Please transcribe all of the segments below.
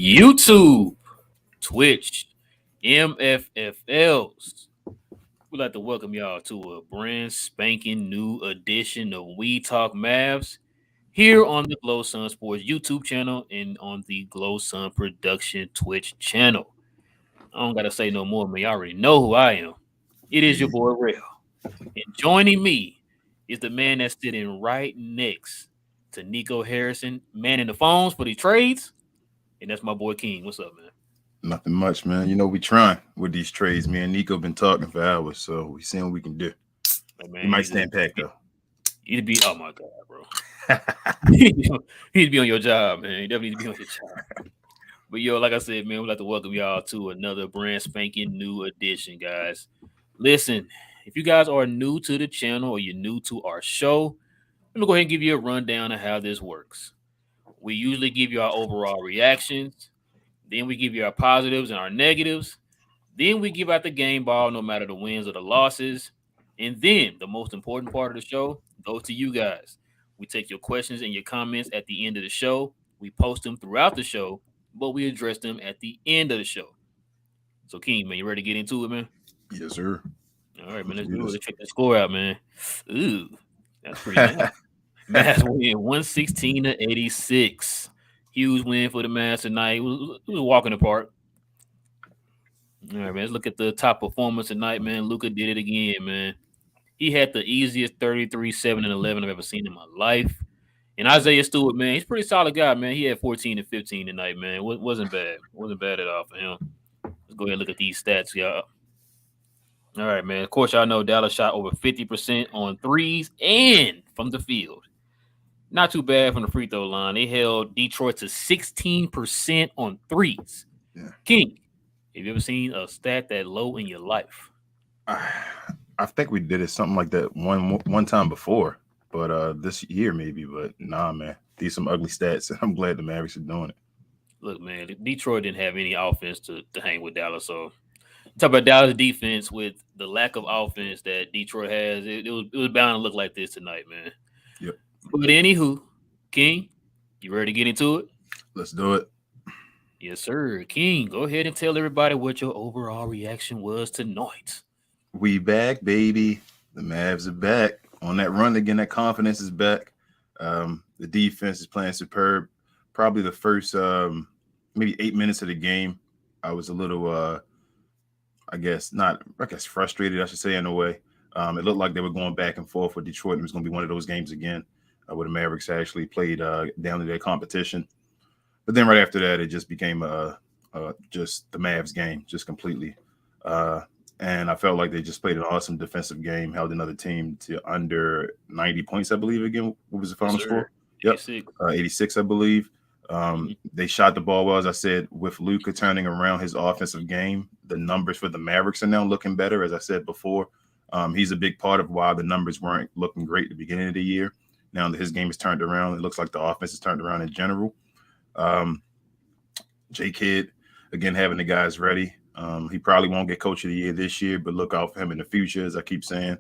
YouTube, Twitch, MFFLs. We'd like to welcome y'all to a brand spanking new edition of We Talk Mavs here on the Glow Sun Sports YouTube channel and on the Glow Sun Production Twitch channel. I don't got to say no more, man. You already know who I am. It is your boy, Rail. And joining me is the man that's sitting right next to Nico Harrison, manning the phones for the trades. And that's my boy King. What's up, man? Nothing much, man. You know, we trying with these trades, man. Nico been talking for hours, so we seeing what we can do. Hey, man, He might stand pat, though. He'd be, oh my God, bro. He'd be on your job, man. He definitely need to be on your job. But yo, like I said, man, we'd like to welcome y'all to another brand spanking new edition, guys. Listen, if you guys are new to the channel or you're new to our show, let me go ahead and give you a rundown of how this works. We usually give you our overall reactions. Then we give you our positives and our negatives. Then we give out the game ball no matter the wins or the losses. And then the most important part of the show goes to you guys. We take your questions and your comments at the end of the show. We post them throughout the show, but we address them at the end of the show. So, King, man, you ready to get into it, man? Yes, sir. All right, man, let's do it. Let's check the score out, man. Ooh, that's pretty nice. Mavs win 116-86. Huge win for the Mavs tonight. It was a walk in the park. All right, man. Let's look at the top performance tonight, man. Luka did it again, man. He had the easiest 33, 7, and 11 I've ever seen in my life. And Isaiah Stewart, man, he's a pretty solid guy, man. He had 14 and 15 tonight, man. It wasn't bad. Wasn't bad at all for him. Let's go ahead and look at these stats, y'all. All right, man. Of course, y'all know Dallas shot over 50% on threes and from the field. Not too bad from the free throw line. They held Detroit to 16% on threes. Yeah. King, have you ever seen a stat that low in your life? I think we did it something like that one time before, but this year maybe. But nah, man, these some ugly stats, and I'm glad the Mavericks are doing it. Look, man, Detroit didn't have any offense to hang with Dallas. So talk about Dallas defense with the lack of offense that Detroit has. It was bound to look like this tonight, man. Yep. But anywho, King, you ready to get into it? Let's do it. Yes, sir. King, go ahead and tell everybody what your overall reaction was tonight. We back, baby. The Mavs are back on that run again. That confidence is back. The defense is playing superb. Probably the first maybe 8 minutes of the game, I was a little, frustrated, I should say, in a way. It looked like they were going back and forth with Detroit. It was going to be one of those games again where the Mavericks actually played down to their competition. But then right after that, it just became just the Mavs game, just completely. And I felt like they just played an awesome defensive game, held another team to under 90 points, I believe, again. What was the final score? 86. Yep, 86, I believe. They shot the ball well, as I said, with Luka turning around his offensive game. The numbers for the Mavericks are now looking better, as I said before. He's a big part of why the numbers weren't looking great at the beginning of the year. Now that his game is turned around, it looks like the offense is turned around in general. J-Kidd, again, having the guys ready. He probably won't get coach of the year this year, but look out for him in the future, as I keep saying.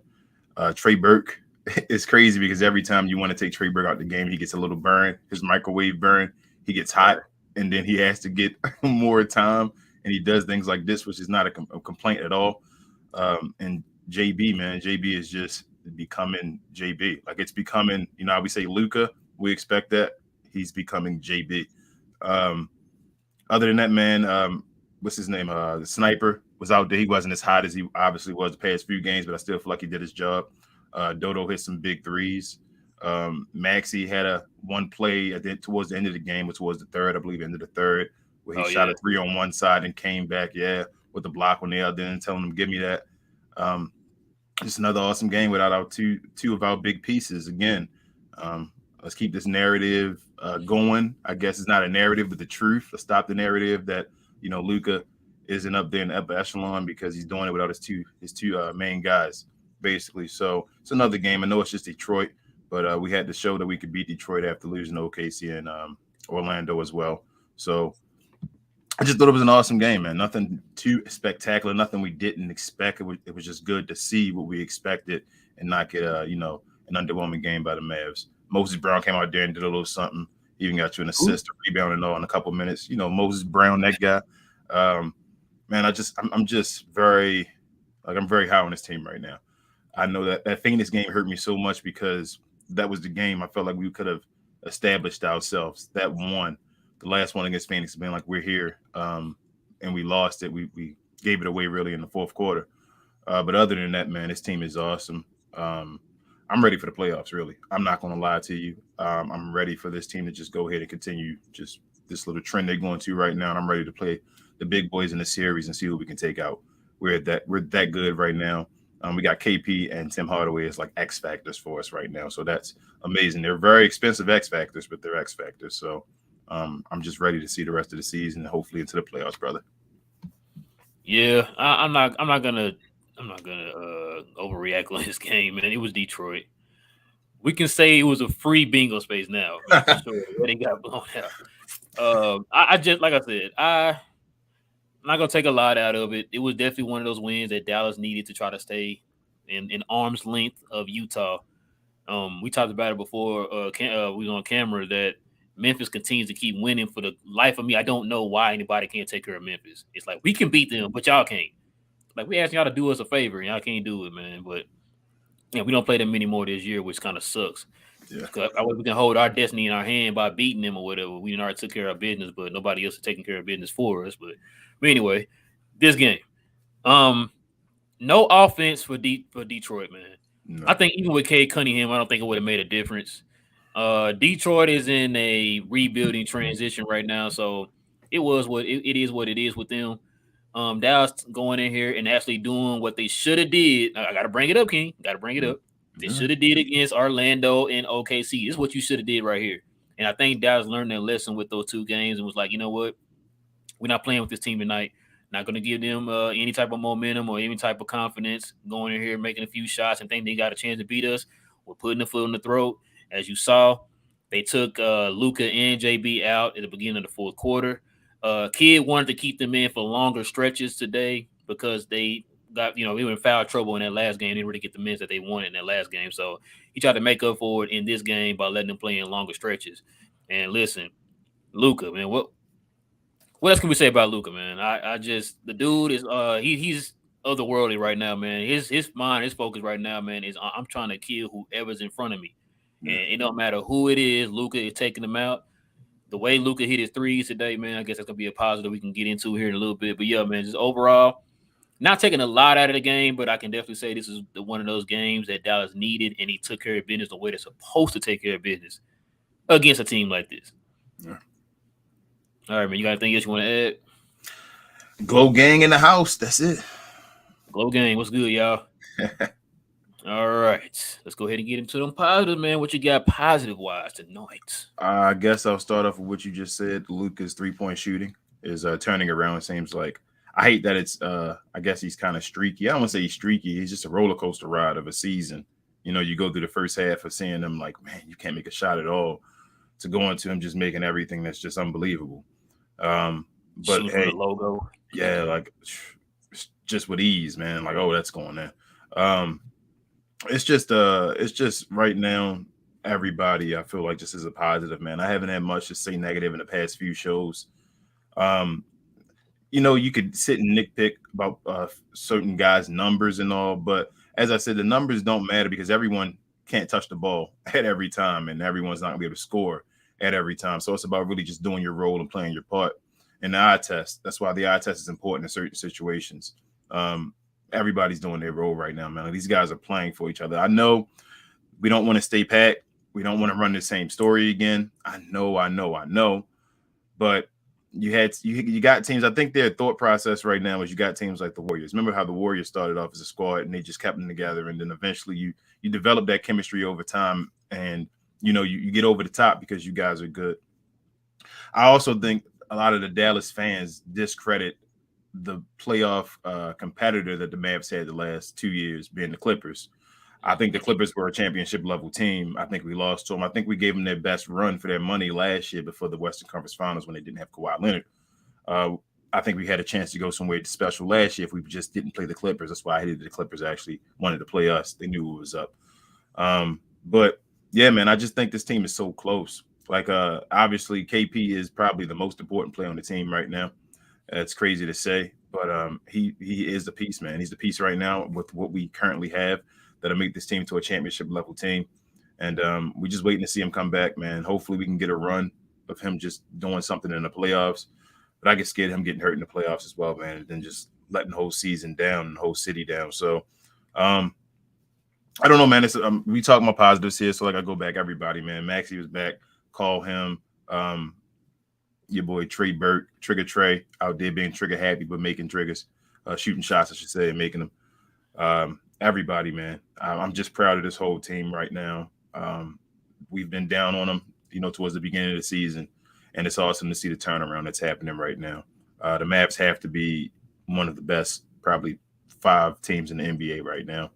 Trey Burke, it's crazy because every time you want to take Trey Burke out the game, he gets a little burn, his microwave burn. He gets hot, and then he has to get more time, and he does things like this, which is not a complaint at all. And JB, man, JB is just becoming JB. Like, it's becoming, you know how we say Luka, we expect that. He's becoming JB. Other than that, man, what's his name? The sniper was out there. He wasn't as hot as he obviously was the past few games, but I still feel like he did his job. Dodo hit some big threes. Maxey had one play towards the end of the game, which was the third, I believe, end of the third, where he shot a three on one side and came back, with the block on the other end, telling him, give me that. Just another awesome game without our two of our big pieces. Again, let's keep this narrative going. I guess it's not a narrative, but the truth. Let's stop the narrative that, you know, Luka isn't up there in the upper echelon because he's doing it without his two main guys, basically. So it's another game. I know it's just Detroit, but we had to show that we could beat Detroit after losing to OKC and Orlando as well. So I just thought it was an awesome game, man. Nothing too spectacular, nothing we didn't expect. It was just good to see what we expected and not get an underwhelming game by the Mavs. Moses Brown came out there and did a little something. Even got you an assist, a rebound, and all in a couple minutes. Moses Brown, that guy. Man, I'm just very I'm very high on this team right now. I know that Phoenix game hurt me so much because that was the game I felt like we could have established ourselves. That one, the last one against Phoenix, being like we're here, and we lost it. We gave it away really in the fourth quarter. But other than that, man, this team is awesome. I'm ready for the playoffs. Really, I'm not going to lie to you. I'm ready for this team to just go ahead and continue just this little trend they're going to right now, and I'm ready to play the big boys in the series and see who we can take out. We're that good right now. We got KP and Tim Hardaway as like X factors for us right now, so that's amazing. They're very expensive X factors, but they're X factors. So I'm just ready to see the rest of the season and hopefully into the playoffs, brother. Yeah, I'm not gonna overreact on this game, man. It was Detroit. We can say it was a free bingo space now. For sure, they got blown out. I just like I said, I'm not gonna take a lot out of it. It was definitely one of those wins that Dallas needed to try to stay in arm's length of Utah. We talked about it before. We was on camera that Memphis continues to keep winning. For the life of me, I don't know why anybody can't take care of Memphis. It's like we can beat them, but y'all can't. Like we asked y'all to do us a favor, and y'all can't do it, man. But yeah, we don't play them anymore this year, which kind of sucks. Yeah. We can hold our destiny in our hand by beating them or whatever. We already took care of our business, but nobody else is taking care of business for us. But anyway, this game, no offense for Detroit, man. No. I think even with Cade Cunningham, I don't think it would have made a difference. Detroit is in a rebuilding transition right now, so it is what it is with them. Dallas going in here and actually doing what they should have did. I gotta bring it up, King. Gotta bring it up. They should have did against Orlando and OKC. This is what you should have did right here. And I think Dallas learned their lesson with those two games and was like, you know what? We're not playing with this team tonight. Not going to give them any type of momentum or any type of confidence going in here, making a few shots and think they got a chance to beat us. We're putting the foot in the throat. As you saw, they took Luka and JB out at the beginning of the fourth quarter. Kid wanted to keep them in for longer stretches today because they got, we were in foul trouble in that last game. They didn't really get the minutes that they wanted in that last game. So he tried to make up for it in this game by letting them play in longer stretches. And listen, Luka, man, what else can we say about Luka, man? I just the dude is he's otherworldly right now, man. His mind, his focus right now, man, is I'm trying to kill whoever's in front of me. And it don't matter who it is, Luka is taking them out. The way Luka hit his threes today, man, I guess that's gonna be a positive we can get into here in a little bit. But yeah, man, just overall, not taking a lot out of the game, but I can definitely say this is one of those games that Dallas needed, and he took care of business the way they're supposed to take care of business against a team like this. Yeah. All right, man. You got anything else you want to add? Glow gang in the house. That's it. Glow gang. What's good, y'all? All right. Let's go ahead and get into them positive, man. What you got positive-wise tonight? I guess I'll start off with what you just said. Luka's three-point shooting is turning around, it seems like. I hate that it's I guess he's kind of streaky. I don't want to say he's streaky. He's just a roller coaster ride of a season. You go through the first half of seeing him like, man, you can't make a shot at all, to go into him just making everything that's just unbelievable. But hey, the logo. Yeah, like just with ease, man. Like, oh, that's going there. It's just right now, everybody I feel like just is a positive, man. I haven't had much to say negative in the past few shows. You could sit and nitpick about certain guys' numbers and all, but as I said, the numbers don't matter because everyone can't touch the ball at every time, and everyone's not gonna be able to score at every time. So it's about really just doing your role and playing your part. And the eye test, that's why the eye test is important in certain situations. Everybody's doing their role right now, man. These guys are playing for each other. I know we don't want to stay packed. We don't want to run the same story again. I know. But you got teams. I think their thought process right now is you got teams like the Warriors. Remember how the Warriors started off as a squad and they just kept them together, and then eventually you develop that chemistry over time, and you get over the top because you guys are good. I also think a lot of the Dallas fans discredit the playoff competitor that the Mavs had the last 2 years, being the Clippers. I think the Clippers were a championship level team. I think we lost to them. I think we gave them their best run for their money last year before the Western Conference Finals when they didn't have Kawhi Leonard. I think we had a chance to go somewhere special last year if we just didn't play the Clippers. That's why I hated the Clippers actually wanted to play us. They knew it was up. But yeah, man, I just think this team is so close. Like obviously KP is probably the most important player on the team right now. It's crazy to say, but he is the piece, man. He's the piece right now with what we currently have that'll make this team to a championship level team. And we're just waiting to see him come back, man. Hopefully we can get a run of him just doing something in the playoffs. But I get scared of him getting hurt in the playoffs as well, man, and then just letting the whole season down and the whole city down. So I don't know, man. It's we talk about positives here, so like I go back, everybody, man. Maxey was back. Call him. Your boy Trey Burke, Trigger Trey, out there being trigger happy, but making triggers, shooting shots, I should say, and making them. Everybody, man. I'm just proud of this whole team right now. We've been down on them, towards the beginning of the season, and it's awesome to see the turnaround that's happening right now. The Mavs have to be one of the best, probably 5 teams in the NBA right now.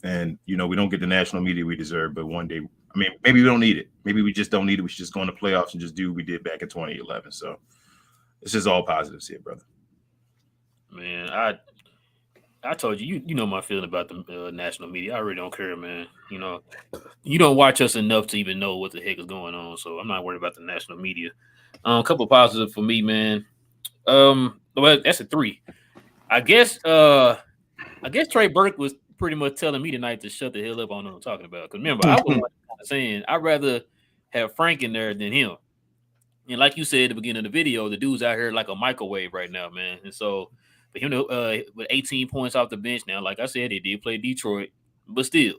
And we don't get the national media we deserve, but one day, I mean, maybe we don't need it. Maybe we just don't need it. We should just go in the playoffs and just do what we did back in 2011. So it's just all positives here, brother. Man, I told you, you know my feeling about the national media. I really don't care, man. You don't watch us enough to even know what the heck is going on. So I'm not worried about the national media. A couple of positives for me, man. Well, that's a 3. I guess Trey Burke was pretty much telling me tonight to shut the hell up on what I'm talking about. Because remember, I was saying I'd rather have Frank in there than him. And like you said at the beginning of the video, the dude's out here like a microwave right now, man. And so for him to with 18 points off the bench now, like I said, they did play Detroit, but still,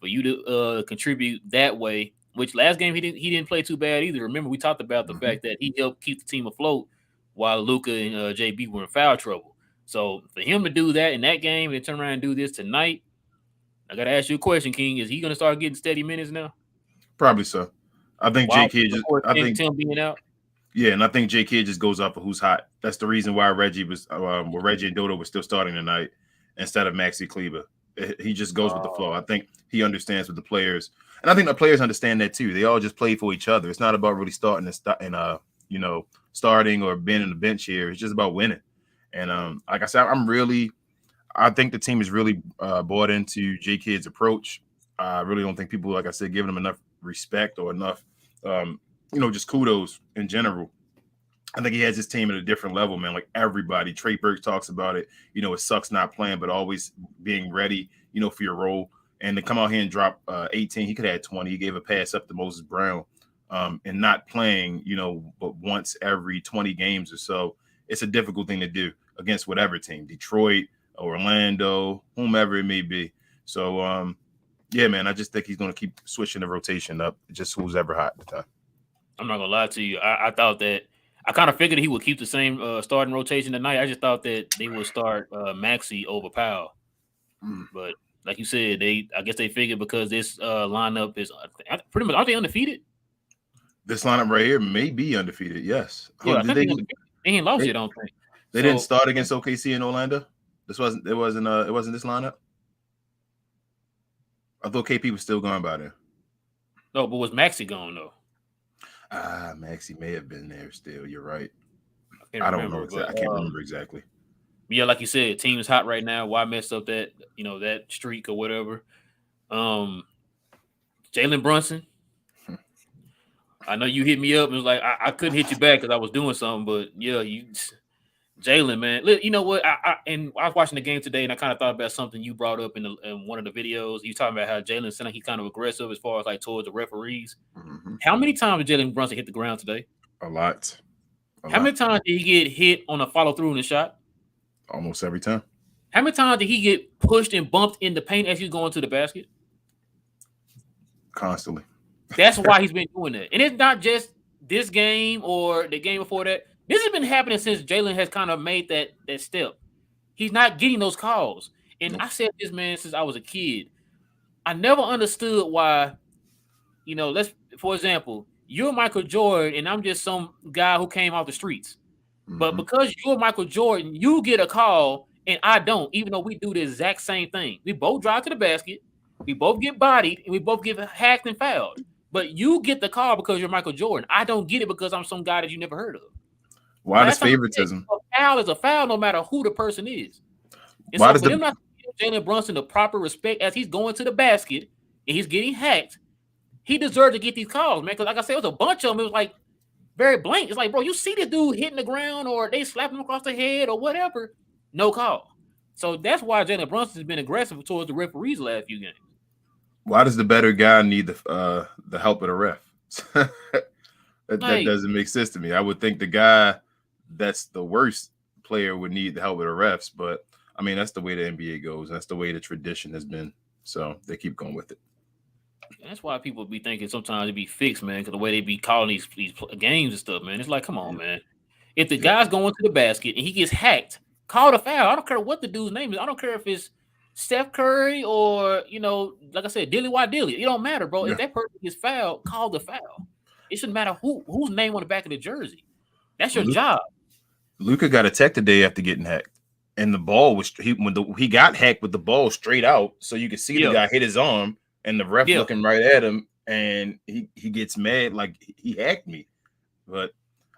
for you to contribute that way, which last game he didn't play too bad either. Remember, we talked about the fact that he helped keep the team afloat while Luka and JB were in foul trouble. So for him to do that in that game and turn around and do this tonight, I gotta ask you a question, King. Is he gonna start getting steady minutes now? Probably so. I think J Kidd Tim being out. Yeah, and I think J Kidd just goes off of who's hot. That's the reason why Reggie and Dodo were still starting tonight instead of Maxi Kleber. He just goes with the flow. I think he understands with the players, and I think the players understand that too. They all just play for each other. It's not about really starting starting or being in the bench here. It's just about winning. And like I said, I think the team is really bought into J Kidd's approach. I really don't think people, like I said, giving him enough respect or enough, just kudos in general. I think he has his team at a different level, man. Like everybody, Trey Burke talks about it. It sucks not playing, but always being ready, for your role. And to come out here and drop 18, he could have had 20. He gave a pass up to Moses Brown, and not playing, but once every 20 games or so. It's a difficult thing to do against whatever team, Detroit, Orlando, whomever it may be. So, yeah, man, I just think he's going to keep switching the rotation up, just who's ever hot at the time. I'm not going to lie to you. I thought that I kind of figured he would keep the same starting rotation tonight. I just thought that they would start Maxey over Powell. But like you said, I guess they figured because this lineup is pretty much, aren't they undefeated? This lineup right here may be undefeated, yes. Yeah, they ain't lost yet, I don't think. They didn't start against OKC in Orlando? It wasn't this lineup? I thought KP was still going by there. No, but was Maxey gone though? Maxey may have been there still. You're right. I don't know exactly. I can't remember exactly. Yeah, like you said, team is hot right now. Why mess up that that streak or whatever? Jalen Brunson. I know you hit me up and was like I couldn't hit you back because I was doing something, but yeah, Jalen, man. You know what? I was watching the game today, and I kind of thought about something you brought up in one of the videos. You talking about how Jalen sounded like he kind of aggressive as far as like towards the referees. Mm-hmm. How many times did Jalen Brunson hit the ground today? A lot. How many times did he get hit on a follow through in the shot? Almost every time. How many times did he get pushed and bumped in the paint as he's going to the basket? Constantly. That's why he's been doing that. And it's not just this game or the game before that. This has been happening since Jalen has kind of made that step. He's not getting those calls. And I said this, man, since I was a kid. I never understood why, for example, you're Michael Jordan and I'm just some guy who came off the streets. Mm-hmm. But because you're Michael Jordan, you get a call and I don't, even though we do the exact same thing. We both drive to the basket, we both get bodied, and we both get hacked and fouled. But you get the call because you're Michael Jordan. I don't get it because I'm some guy that you never heard of. Why does favoritism? A foul is a foul no matter who the person is. And why so for them not to give Jalen Brunson the proper respect as he's going to the basket and he's getting hacked, he deserved to get these calls, man. Because like I said, it was a bunch of them. It was like very blank. It's like, bro, you see this dude hitting the ground or they slapping him across the head or whatever, no call. So that's why Jalen Brunson has been aggressive towards the referees the last few games. Why does the better guy need the help of the ref? that doesn't make sense to me. I would think the guy that's the worst player would need the help of the refs, but I mean that's the way the NBA goes. That's the way the tradition has been. So they keep going with it. And that's why people be thinking sometimes it be fixed, man, because the way they be calling these games and stuff, man. It's like, come on, man. If the guy's going to the basket and he gets hacked, call the foul. I don't care what the dude's name is. I don't care if it's Steph Curry or, like I said, Dilly Why Dilly. It don't matter, bro. If that person gets fouled, call the foul. It shouldn't matter whose name on the back of the jersey. That's your job. Luka got a tech today after getting hacked. And the ball was he got hacked with the ball straight out, so you could see the guy hit his arm, and the ref looking right at him, and he gets mad like he hacked me. But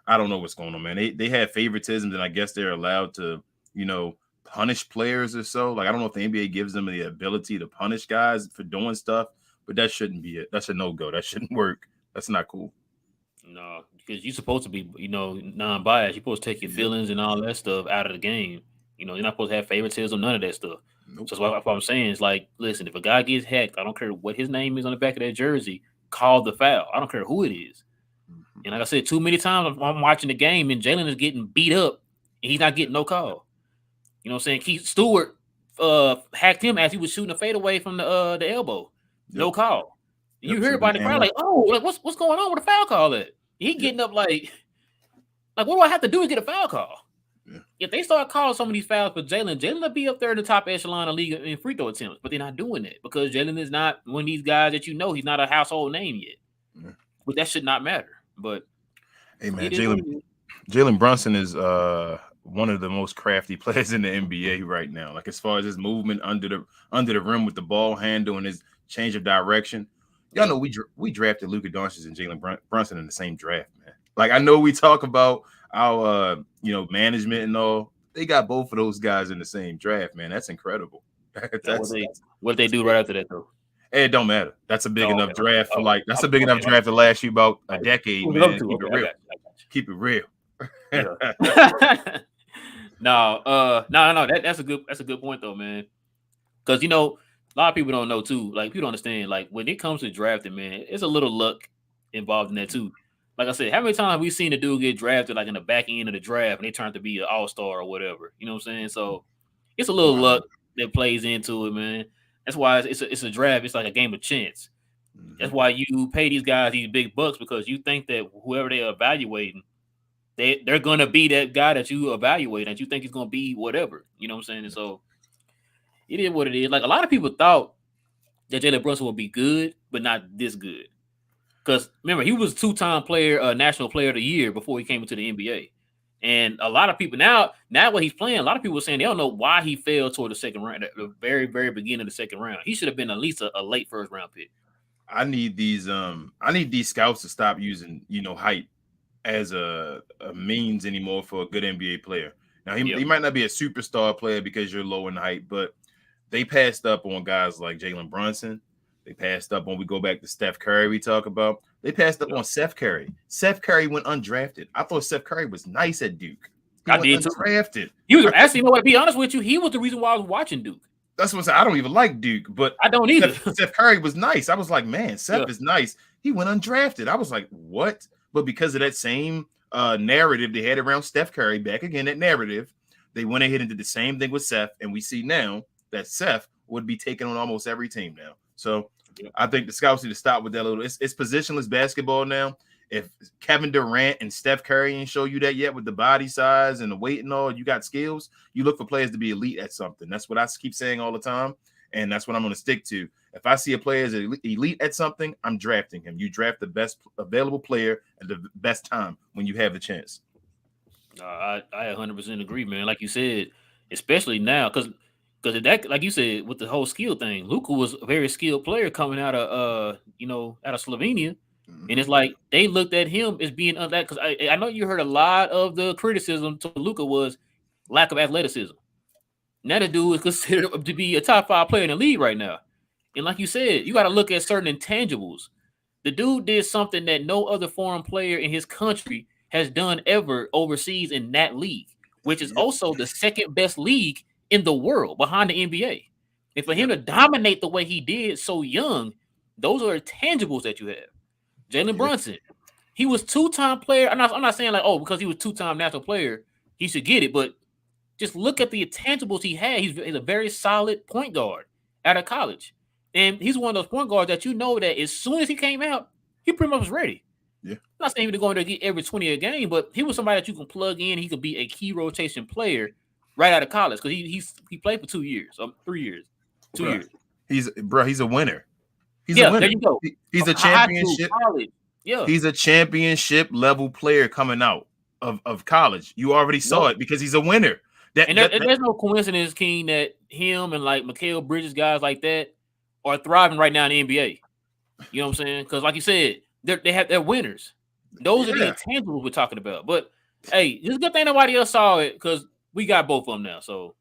I don't know what's going on, man. They have favoritisms, and I guess they're allowed to, punish players or so. Like I don't know if the NBA gives them the ability to punish guys for doing stuff, but that shouldn't be it. That's a no-go. That shouldn't work. That's not cool. No, because you're supposed to be, non-biased. You're supposed to take your feelings and all that stuff out of the game. You're not supposed to have favoritism, none of that stuff. Nope. So that's what I'm saying is like, listen, if a guy gets hacked, I don't care what his name is on the back of that jersey, call the foul. I don't care who it is. Mm-hmm. And like I said, too many times I'm watching the game and Jalen is getting beat up and he's not getting no call. You know what I'm saying? Keith Stewart hacked him as he was shooting a fadeaway from the elbow. Yep. No call. You hear about the crowd like, oh, like what's going on with a foul call at? He getting up like what do I have to do to get a foul call? Yeah. If they start calling some of these fouls for Jalen will be up there in the top echelon of league in free throw attempts, but they're not doing it because Jalen is not one of these guys that he's not a household name yet. Yeah. But that should not matter. But hey man, Jalen Brunson is one of the most crafty players in the NBA right now. Like as far as his movement under the rim with the ball handle and his change of direction. Y'all know we drafted Luka Doncic and Jalen Brunson in the same draft, man. Like I know we talk about our management and all. They got both of those guys in the same draft, man. That's incredible. What they do right after that though? It don't matter. That's a big enough draft for that's a big enough draft to last you about a decade, man. Keep it real. Keep it real. No. That's a good point though, man. Because a lot of people don't know too. Like people don't understand. Like when it comes to drafting, man, it's a little luck involved in that too. Like I said, how many times have we seen a dude get drafted like in the back end of the draft and they turn to be an all-star or whatever? You know what I'm saying? So it's a little luck that plays into it, man. That's why it's a draft. It's like a game of chance. Mm-hmm. That's why you pay these guys these big bucks because you think that whoever they're evaluating, they're going to be that guy that you evaluate and you think he's going to be whatever. You know what I'm saying? And so it is what it is. Like a lot of people thought that Jalen Brunson would be good, but not this good. Because remember, he was a two-time national player of the year before he came into the NBA. And a lot of people now what he's playing, a lot of people are saying they don't know why he fell toward the second round, at the very, very beginning of the second round. He should have been at least a late first round pick. I need these scouts to stop using, height as a means anymore for a good NBA player. Now he might not be a superstar player because you're low in height, but they passed up on guys like Jalen Brunson. They passed up when we go back to Steph Curry we talk about. They passed up on Seth Curry. Seth Curry went undrafted. I thought Seth Curry was nice at Duke. I did too. Undrafted. He was actually, to be honest with you, he was the reason why I was watching Duke. That's what I'm saying. I don't even like Duke, but I don't either. Seth Curry was nice. I was like, man, Seth is nice. He went undrafted. I was like, what? But because of that same narrative they had around Steph Curry, back again, that narrative, they went ahead and did the same thing with Seth. And we see now that Seth would be taking on almost every team now. So I think the scouts need to stop with that little. It's positionless basketball now. If Kevin Durant and Steph Curry ain't show you that yet with the body size and the weight and all, you got skills. You look for players to be elite at something. That's what I keep saying all the time, and that's what I'm going to stick to. If I see a player as elite at something, I'm drafting him. You draft the best available player at the best time when you have the chance. I 100% agree, man. Like you said, especially now, because that, like you said, with the whole skill thing, Luka was a very skilled player coming out of out of Slovenia, and it's like they looked at him as being that because I know you heard a lot of the criticism to Luka was lack of athleticism. Now the dude is considered to be a top 5 player in the league right now, and like you said, you got to look at certain intangibles The dude did something that no other foreign player in his country has done ever overseas in that league, which is also the second best league in the world behind the NBA. And for him to dominate the way he did so young, those are tangibles that you have. Jalen Brunson, he was two-time player. I'm not saying like, oh, because he was two-time national player, he should get it, but just look at the intangibles he had. He's a very solid point guard out of college. And he's one of those point guards that you know that as soon as he came out, he pretty much was ready. Yeah. I'm not saying he was going to get every 20 a game, but he was somebody that you can plug in. He could be a key rotation player right out of college because he played for 2 years, 3 years, 2 years. He's a winner. He's a winner. There you go. He's a championship. Yeah. He's a championship level player coming out of college. You already saw it because he's a winner. There's no coincidence, King, that him and like Mikal Bridges, guys like that, are thriving right now in the NBA. You know what I'm saying? Because like you said, they're winners. Those are the intangibles we're talking about. But hey, it's a good thing nobody else saw it because we got both of them now. So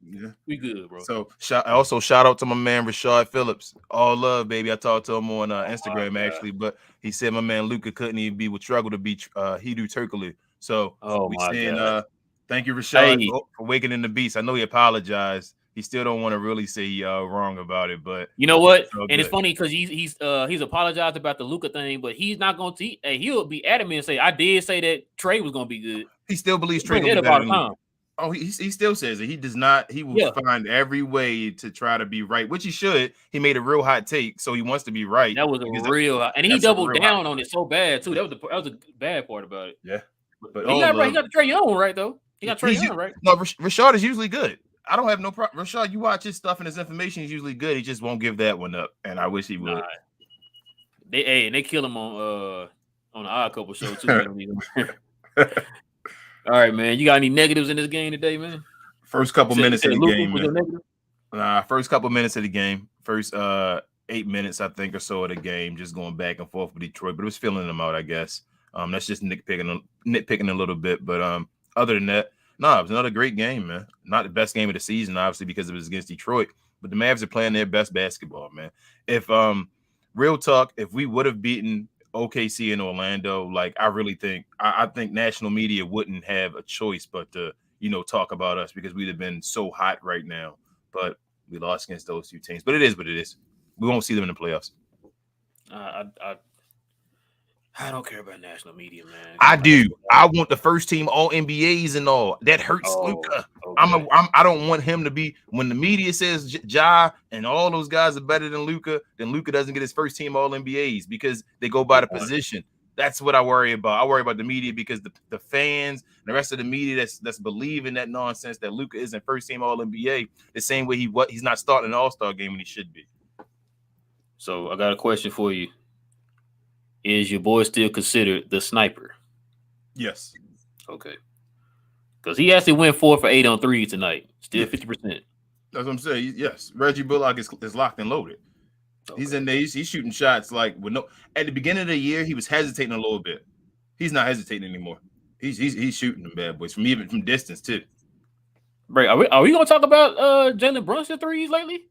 we good, bro. So shout out to my man Rashad Phillips. All love, baby. I talked to him on Instagram actually, but he said my man Luka couldn't even would struggle to beat Hedo Turkoglu. So we saying thank you, Rashad, for waking the beast. I know he apologized. He still don't want to really say wrong about it, but you know what? And it's funny because he's apologized about the Luka thing, but he's not going to. He'll be adamant and say, "I did say that Trey was going to be good." He still believes Trey will be better than Luka. Oh, he still says it. He does not. He will find every way to try to be right, which he should. He made a real hot take, so he wants to be right. That was and he doubled down on it so bad too. That was a bad part about it. Yeah, but he got Trey Young right though. He got Trey Young right. No, Rashad is usually good. I don't have no problem. Rashad, you watch his stuff and his information is usually good. He just won't give that one up, and I wish he would. They kill him on the Odd Couple show too. All right, man. You got any negatives in this game today, man? First couple minutes of the game. First couple minutes of the game. First 8 minutes, I think, or so of the game, just going back and forth with Detroit, but it was filling them out, I guess. That's just nitpicking a little bit, but other than that, it was another great game, man. Not the best game of the season, obviously, because it was against Detroit, but the Mavs are playing their best basketball, man. If real talk, if we would have beaten OKC in Orlando, like I really think I think national media wouldn't have a choice but to talk about us because we'd have been so hot right now. But we lost against those two teams. But it is what it is. We won't see them in the playoffs. I don't care about national media, man. I do. I want the first team all NBAs and all. That hurts Luka. Okay. I don't want him to be when the media says Ja and all those guys are better than Luka, then Luka doesn't get his first team all NBAs because they go by the position. That's what I worry about. I worry about the media because the fans and the rest of the media that's believing that nonsense that Luka isn't first team all NBA the same way he's not starting an all-star game when he should be. So I got a question for you. Is your boy still considered the sniper? Yes. Okay. Because he actually went 4 for 8 on 3 tonight. Still 50%. That's what I'm saying. Yes. Reggie Bullock is locked and loaded. Okay. He's in there. He's shooting shots like with no. At the beginning of the year, he was hesitating a little bit. He's not hesitating anymore. He's shooting them bad boys from distance too. Right. Are we gonna talk about Jalen Brunson threes lately?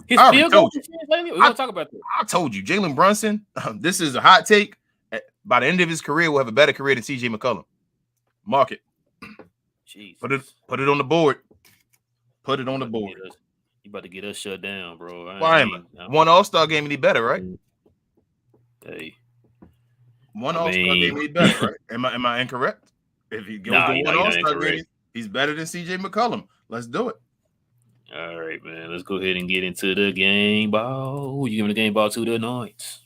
His field goal lately? We're gonna talk about that. I told you, Jalen Brunson. This is a hot take. By the end of his career, will have a better career than CJ McCollum. Mark it. Jeez. Put it on the board. Put it on the board. You about to get us shut down, bro. Why am I? One All-Star game and he better, right? Hey. One All-Star game and he better, right? Am I incorrect? If he goes to one All-Star game, he's better than CJ McCollum. Let's do it. All right, man. Let's go ahead and get into the game ball. Who you giving the game ball to tonight?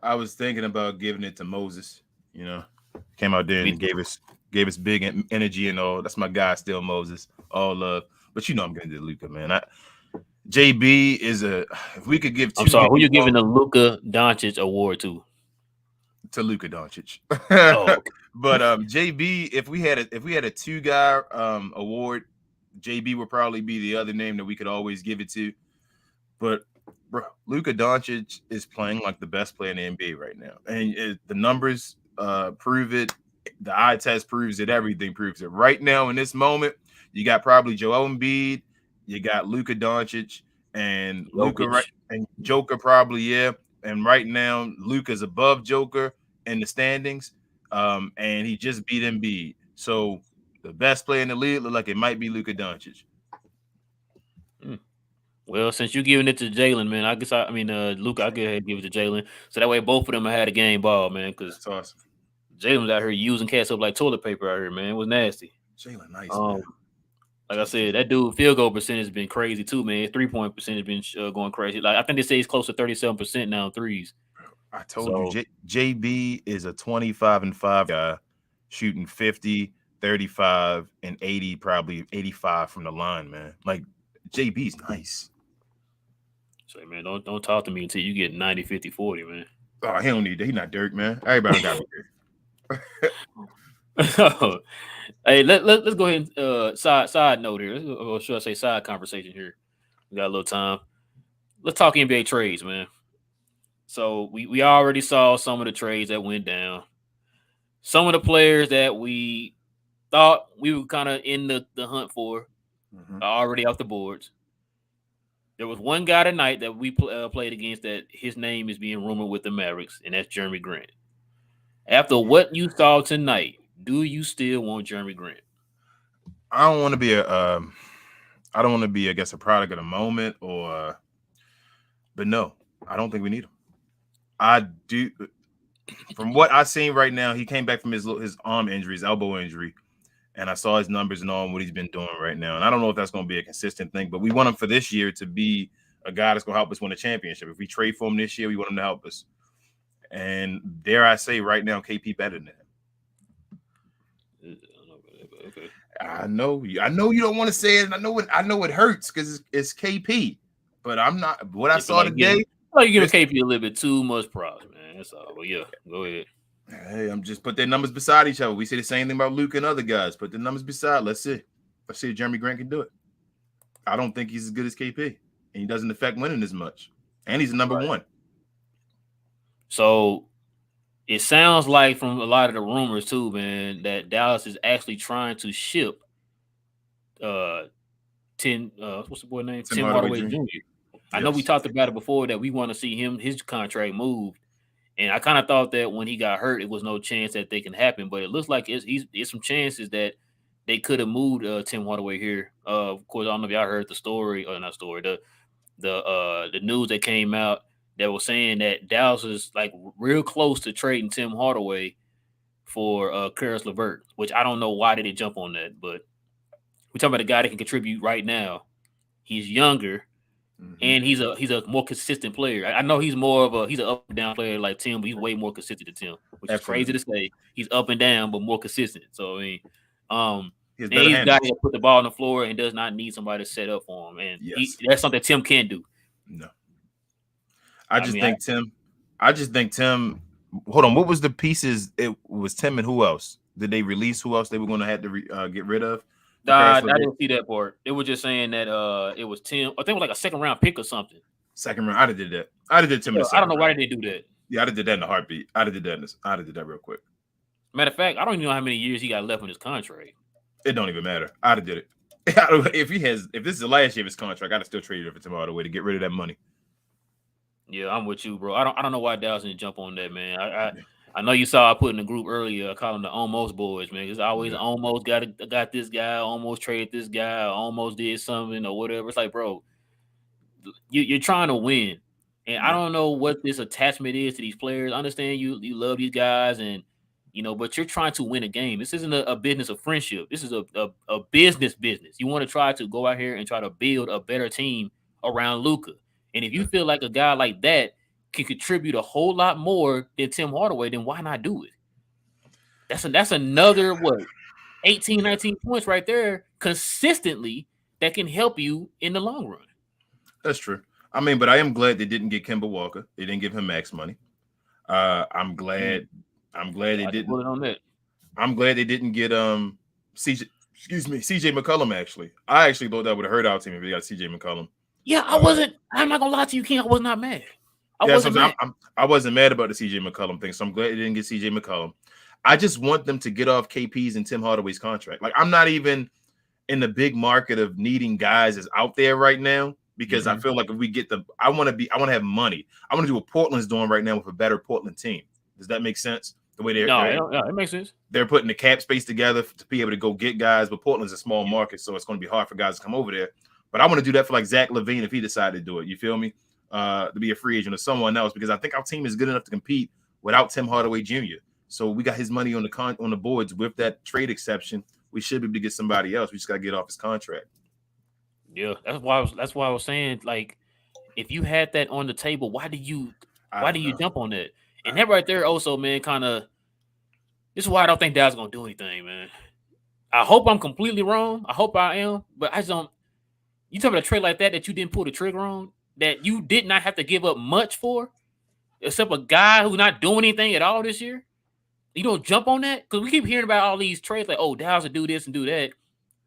I was thinking about giving it to Moses. Came out there and gave us big energy and all. That's my guy, still Moses. All love, but I'm gonna do Luka, man. JB is if we could give. I'm sorry, who you giving the Luka Doncic award to? To Luka Doncic. Okay. But JB, if we had a 2-guy award, JB would probably be the other name that we could always give it to. But bro, Luka Doncic is playing like the best player in the NBA right now, and the numbers prove it. The eye test proves it. Everything proves it. Right now, in this moment, you got probably Joel Embiid, you got Luka Doncic, and Luka and Joker probably, and right now Luka's above Joker in the standings, and he just beat Embiid. So the best player in the league look like it might be Luka Doncic. Well, since you're giving it to Jalen, man, Luka, I go ahead and give it to Jalen. So that way both of them had a game ball, man, because That's awesome. Jalen was out here using cats up like toilet paper out here, man. It was nasty. Jalen, nice, man. Like I said, that dude field goal percentage has been crazy too, man. 3-point percentage has been going crazy. Like I think they say he's close to 37% now in threes. I told you, JB is a 25-5 guy, shooting 50, 35, and 80, probably 85 from the line, man. Like JB's nice. So man, don't talk to me until you get 90, 50, 40, man. Oh, he don't need that. He's not Dirk, man. Everybody got it. Hey, let's go ahead and side note here. Or should I say side conversation here? We got a little time. Let's talk NBA trades, man. So we already saw some of the trades that went down. Some of the players that we thought we were kind of in the hunt for are already off the boards. There was one guy tonight that we played against that his name is being rumored with the Mavericks, and that's Jeremy Grant. After what you saw tonight, do you still want Jeremy Grant? I don't want to be I guess, a product of the moment, but no, I don't think we need him. I do. From what I've seen right now, he came back from his arm injury, his elbow injury, and I saw his numbers and all and what he's been doing right now. And I don't know if that's going to be a consistent thing, but we want him for this year to be a guy that's going to help us win a championship. If we trade for him this year, we want him to help us. And dare I say, right now, KP better than him. Okay. I know you don't want to say it. And I know it hurts because it's KP, but I'm not. What I saw today. You give KP a little bit too much props, man. That's all. But yeah, go ahead. Hey, I'm just put their numbers beside each other. We say the same thing about Luke and other guys. Put the numbers beside. Let's see if Jeremy Grant can do it. I don't think he's as good as KP, and he doesn't affect winning as much. And he's number one. So it sounds like from a lot of the rumors too, man, that Dallas is actually trying to ship what's the boy name? Tim Hardaway Jr. I know we talked about it before that we want to see his contract moved. And I kind of thought that when he got hurt, it was no chance that they can happen. But it looks like it's some chances that they could have moved Tim Hardaway here. Of course, I don't know if y'all heard the story or not story, the news that came out that was saying that Dallas is like real close to trading Tim Hardaway for Caris LeVert, which I don't know why they didn't jump on that. But we're talking about a guy that can contribute right now. He's younger. And he's a more consistent player. I know he's an up and down player like Tim, but he's way more consistent than Tim, which is crazy to say. He's up and down, but more consistent. So he's a guy that put the ball on the floor and does not need somebody to set up for him. And that's something Tim can do. No, I just think Tim. Hold on, what was the pieces? It was Tim and who else? Did they release who else they were going to have to get rid of? I didn't see that part. It was just saying that it was Tim. I think it was like a second round pick or something. Second round. I'd have did that. I'd have did Tim. I don't know why they did that. Yeah, I'd have did that in a heartbeat. I'd have did that real quick. Matter of fact, I don't even know how many years he got left on his contract. It don't even matter. I'd have did it. If this is the last year of his contract, I'd have still traded it for Tim Hardaway to get rid of that money. Yeah, I'm with you, bro. I don't know why Dallas didn't jump on that, man. I know you saw I put in the group earlier. I call them the almost boys, man. It's always almost got this guy, almost traded this guy, almost did something or whatever. It's like, bro, you're trying to win, and I don't know what this attachment is to these players. I understand you love these guys, and but you're trying to win a game. This isn't a business of friendship. This is a business. You want to try to go out here and try to build a better team around Luka, and if you feel like a guy like that can contribute a whole lot more than Tim Hardaway, then why not do it? That's another 18, 19 points right there consistently that can help you in the long run. That's true. I mean, but I am glad they didn't get Kemba Walker. They didn't give him max money. I'm glad they didn't. On that. I'm glad they didn't get CJ McCollum. Actually, I actually thought that would have hurt our team if they got CJ McCollum. Yeah, I'm not gonna lie to you, King. I was not mad. I wasn't mad about the CJ McCollum thing, so I'm glad they didn't get CJ McCollum. I just want them to get off KP's and Tim Hardaway's contract. Like, I'm not even in the big market of needing guys that's out there right now because I feel like if we get I want to have money. I want to do what Portland's doing right now with a better Portland team. Does that make sense? The way it makes sense. They're putting the cap space together to be able to go get guys, but Portland's a small market, so it's going to be hard for guys to come over there. But I want to do that for like Zach LaVine if he decided to do it. You feel me? To be a free agent or someone else, because I think our team is good enough to compete without Tim Hardaway Jr. So we got his money on the boards with that trade exception. We should be able to get somebody else. We just got to get off his contract. Yeah, that's why I was saying, like, if you had that on the table, why do you jump on that? And that right there also, man, kind of. This is why I don't think Dallas gonna do anything, man. I hope I'm completely wrong. I hope I am, but I just don't. You talk about a trade like that you didn't pull the trigger on, that you did not have to give up much for, except a guy who's not doing anything at all this year. You don't jump on that because we keep hearing about all these trades like, oh, Dallas will do this and do that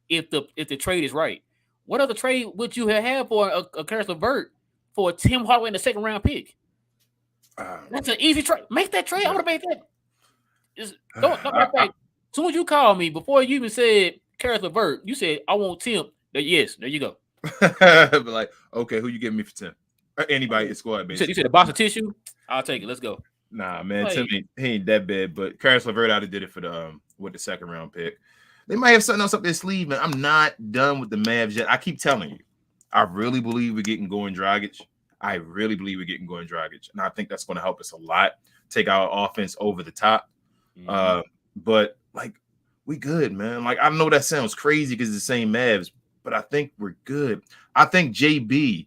if the trade is right. What other trade would you have for a Caris LeVert for a Tim Hardaway in the second round pick? That's an easy trade. Make that trade. I would have made that. As soon as you called me, before you even said Caris LeVert, you said I want Tim. Yes, there you go. But like, okay, who you giving me for Tim? Anybody in squad base? You said a box of tissue. I'll take it. Let's go. Nah, man, Tim he ain't that bad. But Caris LeVert out did it for the with the second round pick. They might have something else up their sleeve, man. I'm not done with the Mavs yet. I keep telling you, I really believe we're getting Goran Dragic. And I think that's going to help us a lot. Take our offense over the top. But like, we good, man. Like, I know that sounds crazy because it's the same Mavs, but I think we're good. I think JB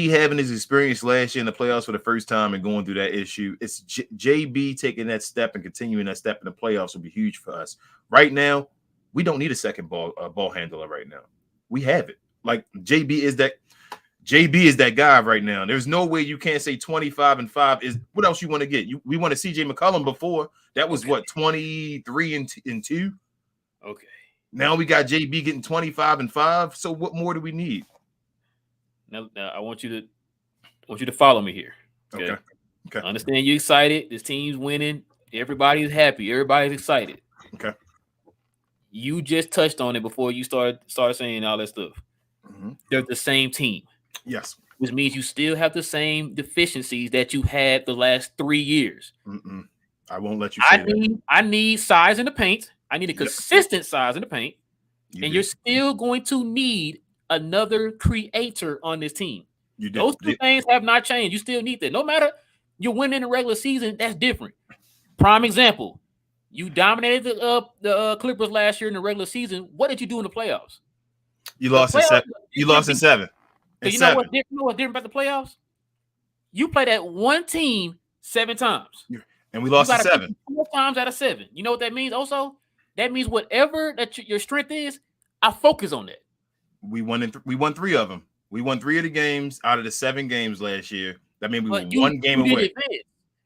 having his experience last year in the playoffs for the first time and going through that issue, it's JB taking that step and continuing that step in the playoffs will be huge for us. Right now, we don't need a second ball handler right now. We have it. Like, JB is that guy right now. There's no way you can't say 25 and 5 is what else you want to get. We want to CJ McCollum before. That was what, 23 and 2? Okay. Now we got JB getting 25 and 5. So what more do we need? Now I want you to follow me here. Okay. I understand you're excited. This team's winning. Everybody's happy. Everybody's excited. Okay. You just touched on it before you started saying all that stuff. They're the same team. Yes. Which means you still have the same deficiencies that you had the last 3 years. I won't let you say that. I need size in the paint. I need a consistent size in the paint. You're still going to need another creator on this team. Those two things have not changed. You still need that. No matter you're winning in the regular season, that's different. Prime example. You dominated the Clippers last year in the regular season. What did you do in the playoffs? You lost in 7. You lost in 7. You know what's different about the playoffs? You played that one team 7 times. And we lost in 7. 4 times out of 7. You know what that means also? That means whatever that your strength is, I focus on that. We won 3 of them. We won 3 of the games out of the 7 games last year. That means we were 1 game away.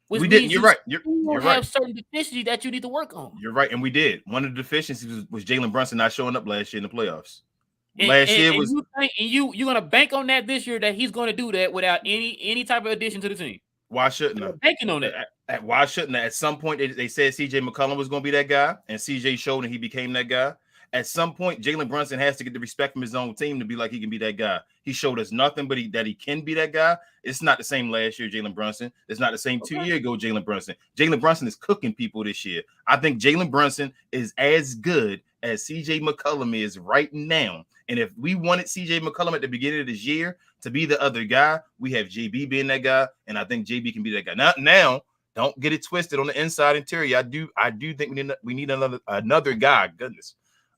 We didn't. You're right. You're right. Have certain deficiencies that you need to work on. You're right, and we did. One of the deficiencies was Jalen Brunson not showing up last year in the playoffs. You're gonna bank on that this year, that he's gonna do that without any type of addition to the team. Why shouldn't I? Banking on that. Why shouldn't I? At some point, they said CJ McCollum was gonna be that guy, and CJ showed and he became that guy. At some point, Jalen Brunson has to get the respect from his own team to be like he can be that guy. He showed us nothing but that he can be that guy. It's not the same last year, Jalen Brunson. It's not the same 2 years ago, Jalen Brunson. Jalen Brunson is cooking people this year. I think Jalen Brunson is as good as CJ McCollum is right now. And if we wanted CJ McCollum at the beginning of this year to be the other guy, we have JB being that guy, and I think JB can be that guy. Now, don't get it twisted on the inside interior. I do think we need another guy. Goodness.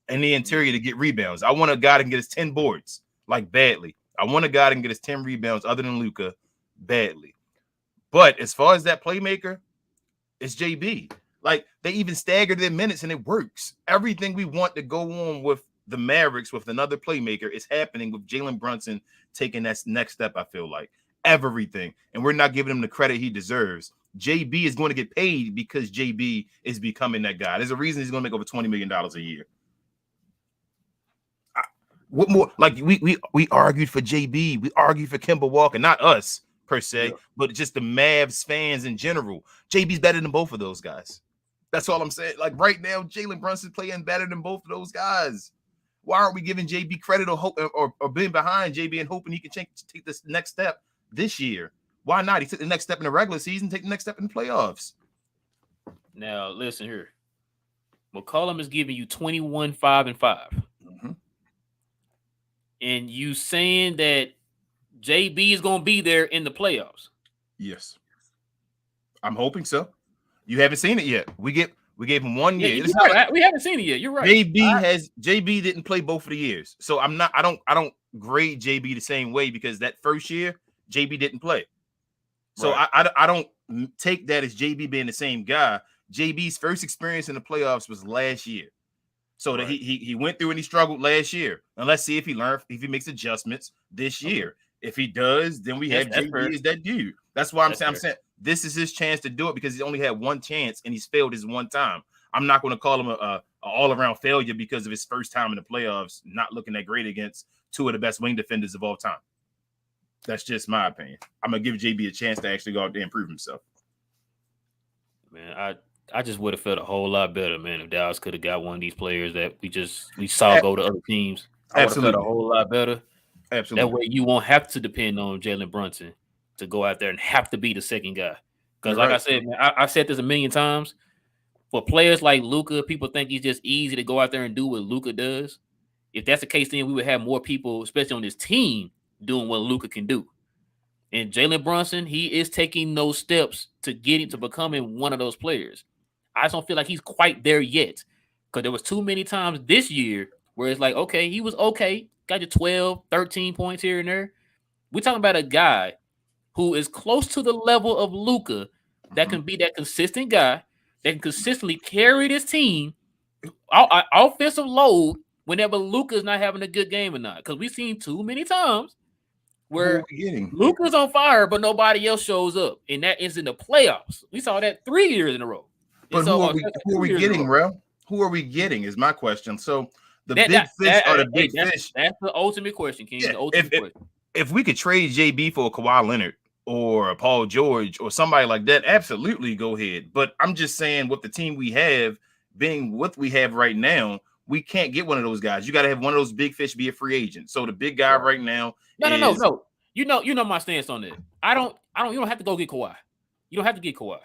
In the interior to get rebounds. I want a guy that can get his 10 boards, like badly. I want a guy that can get his 10 rebounds other than Luka, badly. But as far as that playmaker, it's JB. Like, they even staggered their minutes and it works. Everything we want to go on with the Mavericks with another playmaker is happening with Jalen Brunson taking that next step, I feel like. Everything. And we're not giving him the credit he deserves. JB is going to get paid because JB is becoming that guy. There's a reason he's going to make over $20 million a year. What more? Like, we argued for JB, we argued for Kemba Walker, not us per se, but just the Mavs fans in general. JB's better than both of those guys. That's all I'm saying. Like, right now, Jalen Brunson's playing better than both of those guys. Why aren't we giving JB credit or hope or being behind JB and hoping he can take this next step this year? Why not? He took the next step in the regular season, take the next step in the playoffs. Now, listen here. McCollum is giving you 21, 5, and 5. Mm-hmm. And you saying that JB is going to be there in the playoffs? Yes. I'm hoping so. You haven't seen it yet. We gave him 1 year. We haven't seen it yet. You're right. JB didn't play both of the years. So I don't grade JB the same way because that first year JB didn't play. So right. I don't take that as JB being the same guy. JB's first experience in the playoffs was last year. So right. that he went through and he struggled last year. And let's see if he makes adjustments this year. If he does, then we have JB as that dude. That's why I'm saying this is his chance to do it because he only had one chance and he's failed his one time. I'm not going to call him a all-around failure because of his first time in the playoffs, not looking that great against two of the best wing defenders of all time. That's just my opinion. I'm going to give JB a chance to actually go out there and prove himself. Man, I just would have felt a whole lot better, man, if Dallas could have got one of these players that we saw go to other teams. I would have felt a whole lot better. Absolutely. That way you won't have to depend on Jalen Brunson to go out there and have to be the second guy. Because like I said, man, I've said this a million times. For players like Luka, people think he's just easy to go out there and do what Luka does. If that's the case, then we would have more people, especially on this team, doing what Luka can do. And Jalen Brunson, he is taking those steps to getting to becoming one of those players. I just don't feel like he's quite there yet. Because there was too many times this year where it's like, okay, he was okay. Got you 12, 13 points here and there. We're talking about a guy who is close to the level of Luka that can be that consistent guy that can consistently carry this team offensive load whenever Luka's not having a good game or not. Because we've seen too many times where Luka's on fire, but nobody else shows up. And that is in the playoffs. We saw that 3 years in a row. But who are we getting, Rel? Who are we getting is my question. So the big fish. That's the ultimate question, King. Yeah, the ultimate question. If we could trade JB for a Kawhi Leonard or a Paul George or somebody like that, absolutely go ahead. But I'm just saying with the team we have, being what we have right now, we can't get one of those guys. You got to have one of those big fish be a free agent. So the big guy right now No. You know my stance on that. You don't have to go get Kawhi. You don't have to get Kawhi.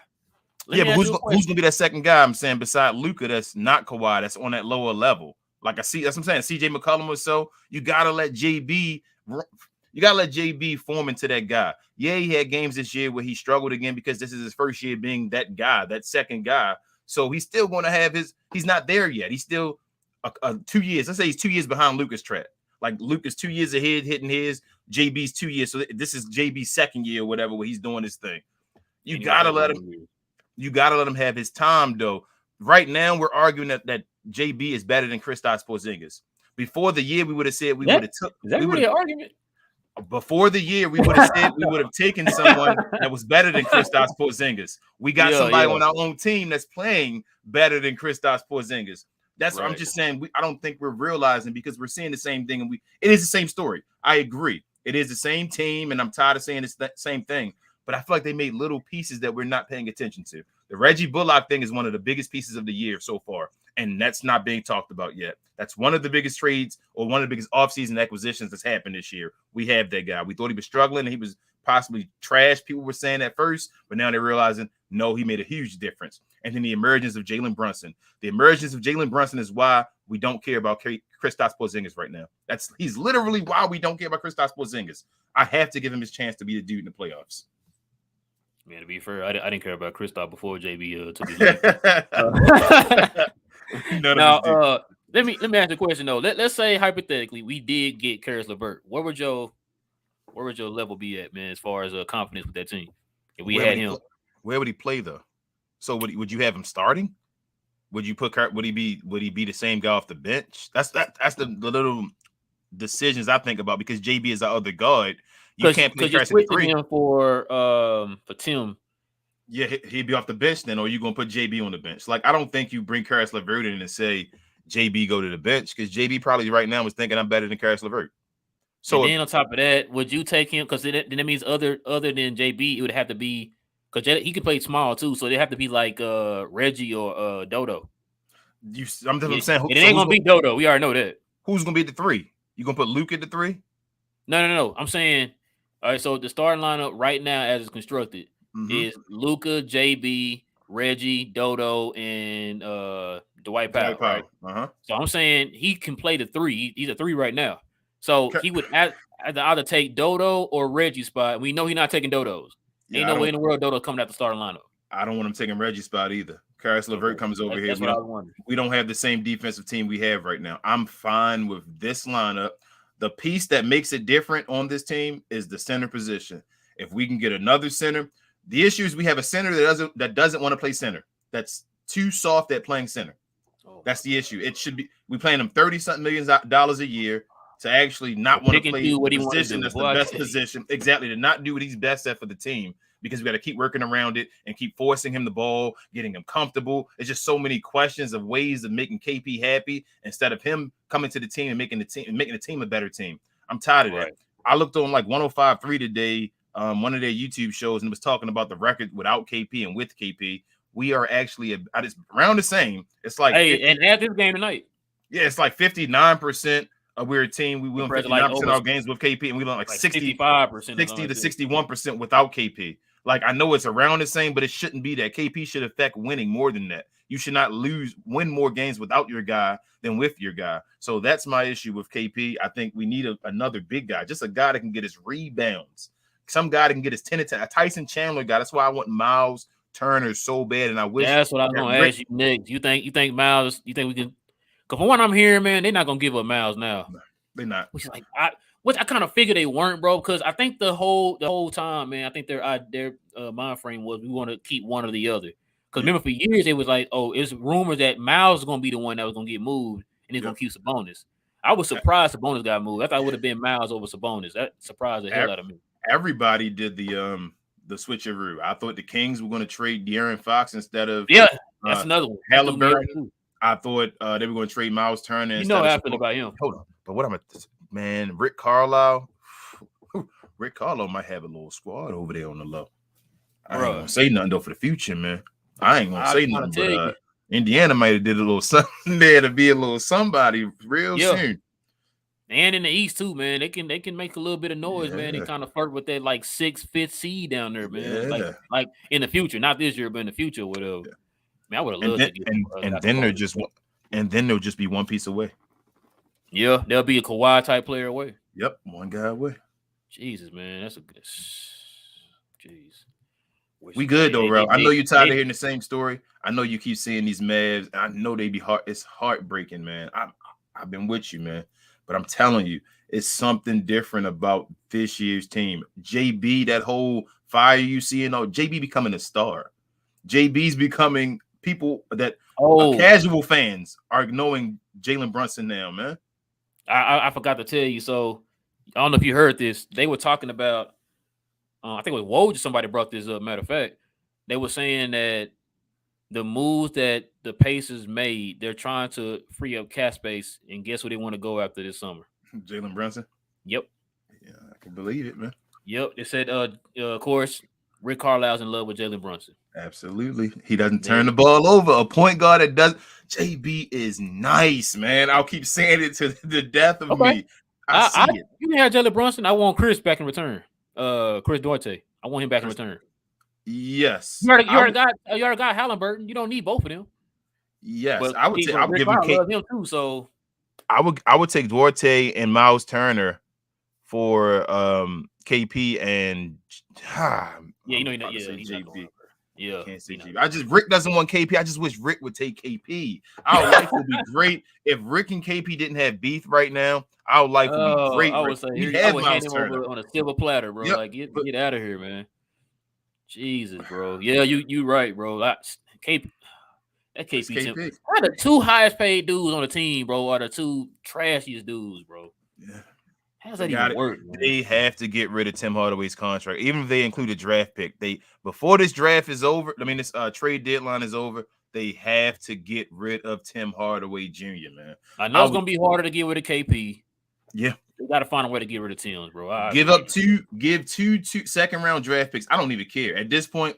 But who's going to be that second guy? I'm saying beside Luka, that's not Kawhi, that's on that lower level. Like that's what I'm saying. CJ McCollum or so. You gotta let JB form into that guy. Yeah, he had games this year where he struggled again because this is his first year being that guy, that second guy. So he's still going to have he's not there yet. He's still 2 years. Let's say he's 2 years behind Luka's track. Like Luka's 2 years ahead hitting his, JB's 2 years. So this is JB's second year or whatever where he's doing his thing. You gotta let him have his time though. Right now, we're arguing that JB is better than Kristaps Porzingis. Before the year, we would have said an argument? Before the year, we would have said we would have taken someone that was better than Kristaps Porzingis. We got somebody on our own team that's playing better than Kristaps Porzingis. That's what I'm just saying. I don't think we're realizing because we're seeing the same thing, and it is the same story. I agree. It is the same team, and I'm tired of saying it's the same thing. But I feel like they made little pieces that we're not paying attention to. The Reggie Bullock thing is one of the biggest pieces of the year so far, and that's not being talked about yet. That's one of the biggest trades or one of the biggest offseason acquisitions that's happened this year. We have that guy. We thought he was struggling and he was possibly trash. People were saying at first, but now they're realizing, no, he made a huge difference. And then the emergence of Jalen Brunson. The emergence of Jalen Brunson is why we don't care about Kristaps Porzingis right now. He's literally why we don't care about Kristaps Porzingis. I have to give him his chance to be the dude in the playoffs. Man, to be fair, I didn't care about Kristaps before JB took his lead. Now, let me ask you a question though. Let's say hypothetically we did get Karis LeVert. Where would your level be at, man, as far as confidence with that team? If we had him, where would he play though? So would you have him starting? Would you would he be the same guy off the bench? That's the little decisions I think about because JB is our other guard. You can't play Karis at 3 him for Tim. Yeah, he'd be off the bench then, or you gonna put JB on the bench? Like I don't think you bring Karis LeVert in and say JB go to the bench because JB probably right now is thinking I'm better than Karis LeVert. So and then on top of that, would you take him? Because then that means other than JB, it would have to be because he could play small too. So they have to be like Reggie or Dodo. I'm saying it ain't gonna be Dodo. We already know that. Who's gonna be at the 3? You gonna put Luke at the 3? No. I'm saying, all right. So the starting lineup right now, as it's constructed, is Luka, JB, Reggie, Dodo, and Dwight Powell. Right. So I'm saying he can play the 3. He's a 3 right now. So he would either take Dodo or Reggie's spot. We know he's not taking Dodo's. Ain't no way in the world Dodo coming out the starting lineup. I don't want him taking Reggie's spot either. Karis LeVert comes over here. We don't have the same defensive team we have right now. I'm fine with this lineup. The piece that makes it different on this team is the center position. If we can get another center, the issue is we have a center that doesn't want to play center. That's too soft at playing center. That's the issue. It should be we paying him $30-something million a year to actually not want to play the position that's the best position. Exactly, to not do what he's best at for the team. Because we got to keep working around it and keep forcing him the ball, getting him comfortable. It's just so many questions of ways of making KP happy instead of him coming to the team and making the team a better team. I'm tired of that. I looked on like 105.3 today, one of their YouTube shows, and it was talking about the record without KP and with KP. We are actually around the same. It's like and add this game tonight. Yeah, it's like 59%. We're a team. We win 59% of our games with KP, and we won like 65%, 60 to 61% without KP. Like, I know it's around the same, but it shouldn't be that. KP should affect winning more than that. You should not win more games without your guy than with your guy. So that's my issue with KP. I think we need another big guy, just a guy that can get his rebounds. Some guy that can get his 10 to 10. A Tyson Chandler guy. That's why I want Miles Turner so bad, and I wish. That's what I was going to ask you next. You think Miles? You think we can? Because from what I'm hearing, man, they're not going to give up Miles now. No, they're not. Which I kind of figured they weren't, bro, because I think the whole time, man, I think their mind frame was we want to keep one or the other. Because remember, for years it was like, oh, it's rumors that Miles is going to be the one that was going to get moved, and he's going to keep Sabonis. I was surprised Sabonis got moved. I thought it would have been Miles over Sabonis. That surprised the hell out of me. Everybody did the switcheroo. I thought the Kings were going to trade De'Aaron Fox instead of that's another one. Halliburton. I thought they were going to trade Miles Turner. You know what happened about him. Hold on, but what man, Rick Carlisle might have a little squad over there on the low. I ain't gonna say nothing though for the future, man. I ain't gonna say nothing, but Indiana might have did a little something there to be a little somebody real soon. And in the East too, man, they can make a little bit of noise, man. They kind of flirt with that like 6th, 5th seed down there, man. Like in the future, not this year, but in the future, whatever. Man, I would have loved to get. And then they'll just be one piece away. Yeah, they'll be a Kawhi type player away. Yep, one guy away. Jesus, man, that's a good. Jeez. We good though, bro. I know you're tired of hearing the same story. I know you keep seeing these Mavs. I know they be hard. It's heartbreaking, man. I've been with you, man. But I'm telling you, it's something different about this year's team. JB, that whole fire you see, JB becoming a star. JB's becoming people that casual fans are knowing Jalen Brunson now, man. I forgot to tell you. So I don't know if you heard this. They were talking about, I think it was Woj or somebody brought this up. Matter of fact, they were saying that the moves that the Pacers made, they're trying to free up cap space. And guess where they want to go after this summer? Jalen Brunson? Yep. Yeah, I can believe it, man. Yep. They said, of course, Rick Carlisle's in love with Jalen Brunson. Absolutely. He doesn't turn the ball over. A point guard that does. JB is nice, man. I'll keep saying it to the death of me. I see it. You can have Jalen Brunson. I want Chris back in return. Chris Duarte. I want him back in return. Yes. You already got Halliburton. You don't need both of them. Yes. But I would give him too. So I would take Duarte and Miles Turner for KP and JB. Yeah, can't say JB. Rick doesn't want KP. I just wish Rick would take KP. Our life would be great if Rick and KP didn't have beef right now. Our life would be great. I would say I would hand him over on a silver platter, bro. Yep. Like get out of here, man. Jesus, bro. Yeah, you right, bro. KP. The 2 highest paid dudes on the team, bro, are the 2 trashiest dudes, bro. Yeah. How does that even work? Man? They have to get rid of Tim Hardaway's contract, even if they include a draft pick. Before this draft is over, this trade deadline is over, they have to get rid of Tim Hardaway Jr., man. I know it's gonna be harder to get rid of KP. Yeah. They gotta find a way to get rid of Tim, bro. Give two second-round draft picks. I don't even care. At this point,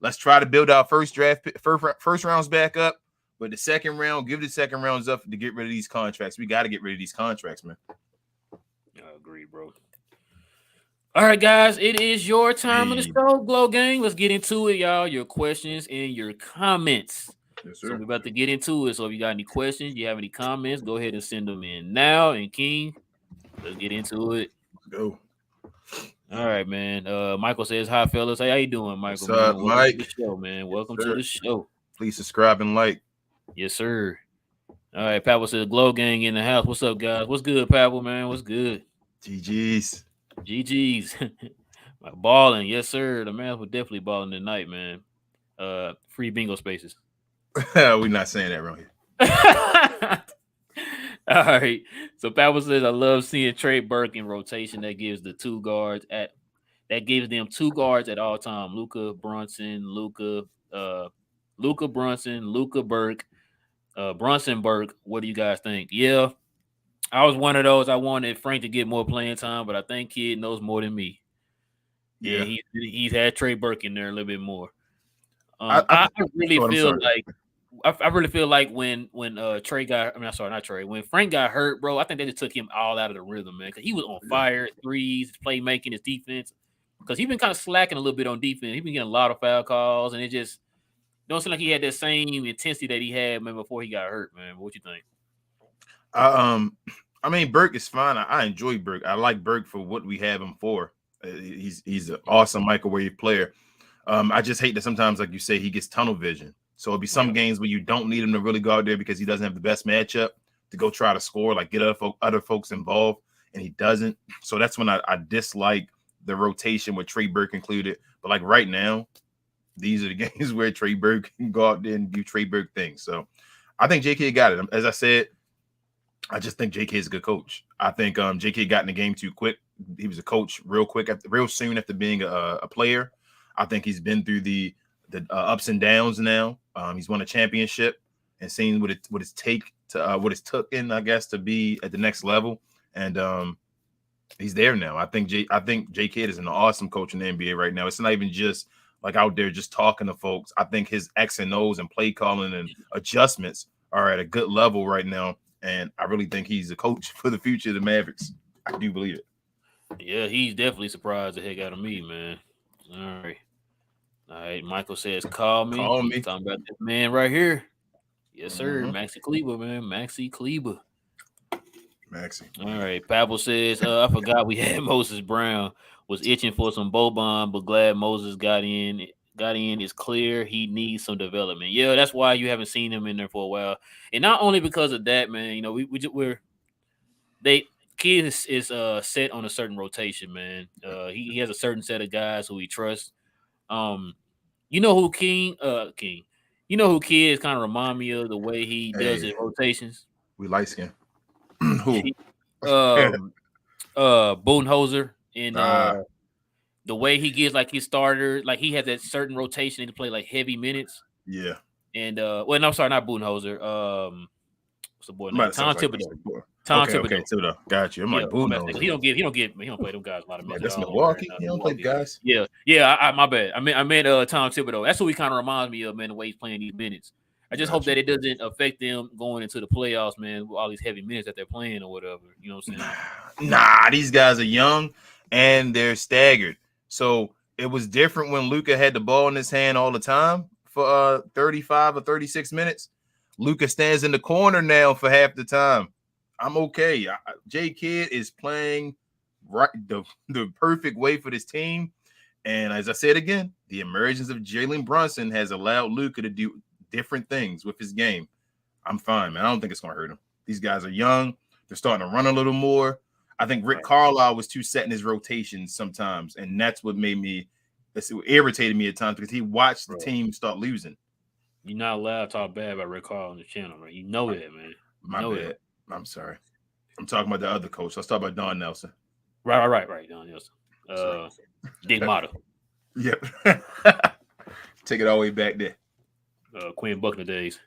let's try to build our first rounds back up. But the second round, give the second rounds up to get rid of these contracts. We got to get rid of these contracts, man. I agree, bro. All right, guys, it is your time of the show, Glow Gang. Let's get into it, y'all. Your questions and your comments. Yes, sir. So we're about to get into it. So if you got any questions, you have any comments, go ahead and send them in now. And King, let's get into it. Let's go. All right, man. Michael says, "Hi, fellas. Hey, how you doing, Michael? What's up, Welcome Mike? to the show, man. Welcome Yes, to the show. Please subscribe and like. Yes, sir. All right, Pavel says, Glow Gang in the house. What's up, guys? What's good, Pavel, man? What's good? GG's. GG's. Balling. Yes, sir. The man was definitely balling tonight, man. Free bingo spaces. We're not saying that around here. All right. So Pavel says, I love seeing Trey Burke in rotation. That gives them 2 guards at all time. Luka Brunson, Luka Brunson, Luka Burke, Brunson Burke. What do you guys think? Yeah, I was one of those. I wanted Frank to get more playing time, but I think Kid knows more than me. Yeah, he's had Trey Burke in there a little bit more. I really feel like I really feel like when Trey got, not Trey, when Frank got hurt, bro, I think they just took him all out of the rhythm, man, because he was on fire, threes, playmaking, his defense, because he's been kind of slacking a little bit on defense. He's been getting a lot of foul calls, and it just don't seem like he had that same intensity that he had, man, before he got hurt, man. What you think? I mean, Burke is fine. I enjoy Burke. I like Burke for what we have him for. He's an awesome microwave player. I just hate that sometimes, like you say, he gets tunnel vision. So it'll be some games where you don't need him to really go out there because he doesn't have the best matchup to go try to score, like get other folks involved, and he doesn't. So that's when I dislike the rotation with Trey Burke included. But like right now, these are the games where Trey Burke can go out there and do Trey Burke things. So I think JK got it. As I said, I just think JK is a good coach. I think JK got in the game too quick. He was a coach real soon after being a player. I think he's been through the ups and downs now. He's won a championship and seen what it's taken, I guess, to be at the next level. And he's there now. I think J Kidd is an awesome coach in the NBA right now. It's not even just like out there just talking to folks. I think his X and O's and play calling and adjustments are at a good level right now. And I really think he's a coach for the future of the Mavericks. I do believe it. Yeah, he's definitely surprised the heck out of me, man. All right. Michael says, call me. Talking about this man right here. Yes, sir. Maxi Kleber, man. Maxi Kleber. All right. Pavel says, I forgot we had Moses Brown. Was itching for some Boban, but glad Moses got in. It's clear he needs some development. Yeah, that's why you haven't seen him in there for a while. And not only because of that, man, you know, Kid is set on a certain rotation, man. He has a certain set of guys who he trusts. You know who King? You know who Kids kind of remind me of the way he does his rotations? We light skin. Who? Budenholzer in the way he gives like his starter, like he has that certain rotation to play like heavy minutes. Yeah. And well, no, sorry, not Budenholzer. What's the boy name? Tom Thibodeau. Tom Thibodeau. Thibodeau. Got you. I'm like Budenholzer. He don't play them guys a lot of minutes. That's Milwaukee. He don't play guys. Yeah. My bad. I meant Tom Thibodeau. That's what he kind of reminds me of, man. The way he's playing these minutes. I just hope that it doesn't affect them going into the playoffs, man, with all these heavy minutes that they're playing or whatever. You know what I'm saying? Nah, these guys are young and they're staggered. So it was different when Luka had the ball in his hand all the time for 35 or 36 minutes. Luka stands in the corner now for half the time. I'm okay. J Kidd is playing right the perfect way for this team. And as I said again, the emergence of Jalen Brunson has allowed Luka to do different things with his game. I'm fine, man. I don't think it's going to hurt him. These guys are young. They're starting to run a little more. I think Rick Carlisle was too set in his rotations sometimes, and that's what irritated me at times because he watched the team start losing. You're not allowed to talk bad about Rick Carlisle on the channel, right? You know that, man. My bad. I'm sorry. I'm talking about the other coach. Let's talk about Don Nelson. Right. Don Nelson. Dick Motto. Yep. Take it all the way back there. Quinn Buckner days.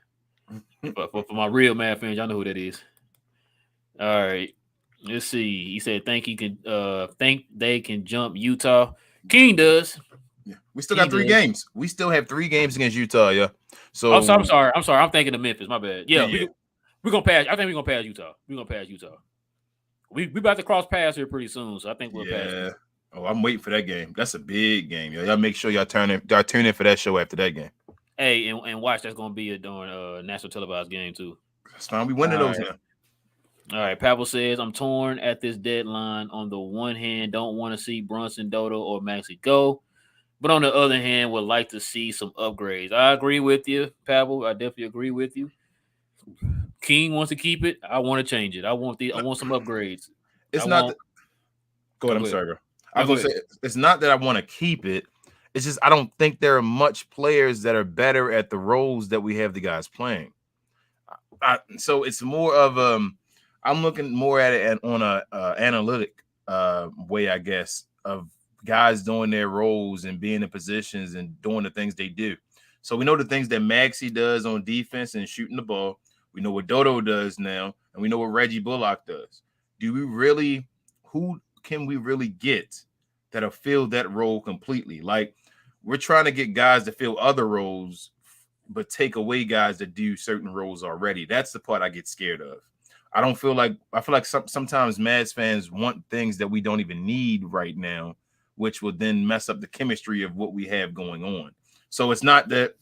But for my real Mad fans, y'all know who that is. All right. Let's see. He said, think they can jump Utah. King does. Yeah. We still got 3 games. We still have 3 games against Utah, yeah. So I'm sorry. I'm thinking of Memphis. My bad. Yeah, yeah. we're gonna pass. I think we're gonna pass Utah. We're gonna pass Utah. We about to cross paths here pretty soon, so I think we'll pass. Yeah. Oh, I'm waiting for that game. That's a big game, yo. Y'all make sure y'all tune in for that show after that game. Hey, and watch. That's gonna be a darn national televised game too. That's fine. We winning those now. All right, Pavel says, I'm torn at this deadline. On the one hand, don't want to see Brunson, Dodo, or Maxey go. But on the other hand, would like to see some upgrades. I agree with you, Pavel. I definitely agree with you. King wants to keep it. I want to change it. I want some upgrades. It's not go ahead. I'm sorry, bro. I was gonna say it's not that I want to keep it. It's just I don't think there are much players that are better at the roles that we have the guys playing. So it's more of I'm looking more at it on a analytic way, I guess, of guys doing their roles and being in positions and doing the things they do. So we know the things that Maxey does on defense and shooting the ball. We know what Dodo does now, and we know what Reggie Bullock does. Who can we really get that'll fill that role completely? Like, we're trying to get guys to fill other roles, but take away guys that do certain roles already. That's the part I get scared of. I feel like sometimes Mavs fans want things that we don't even need right now, which will then mess up the chemistry of what we have going on. So it's not that,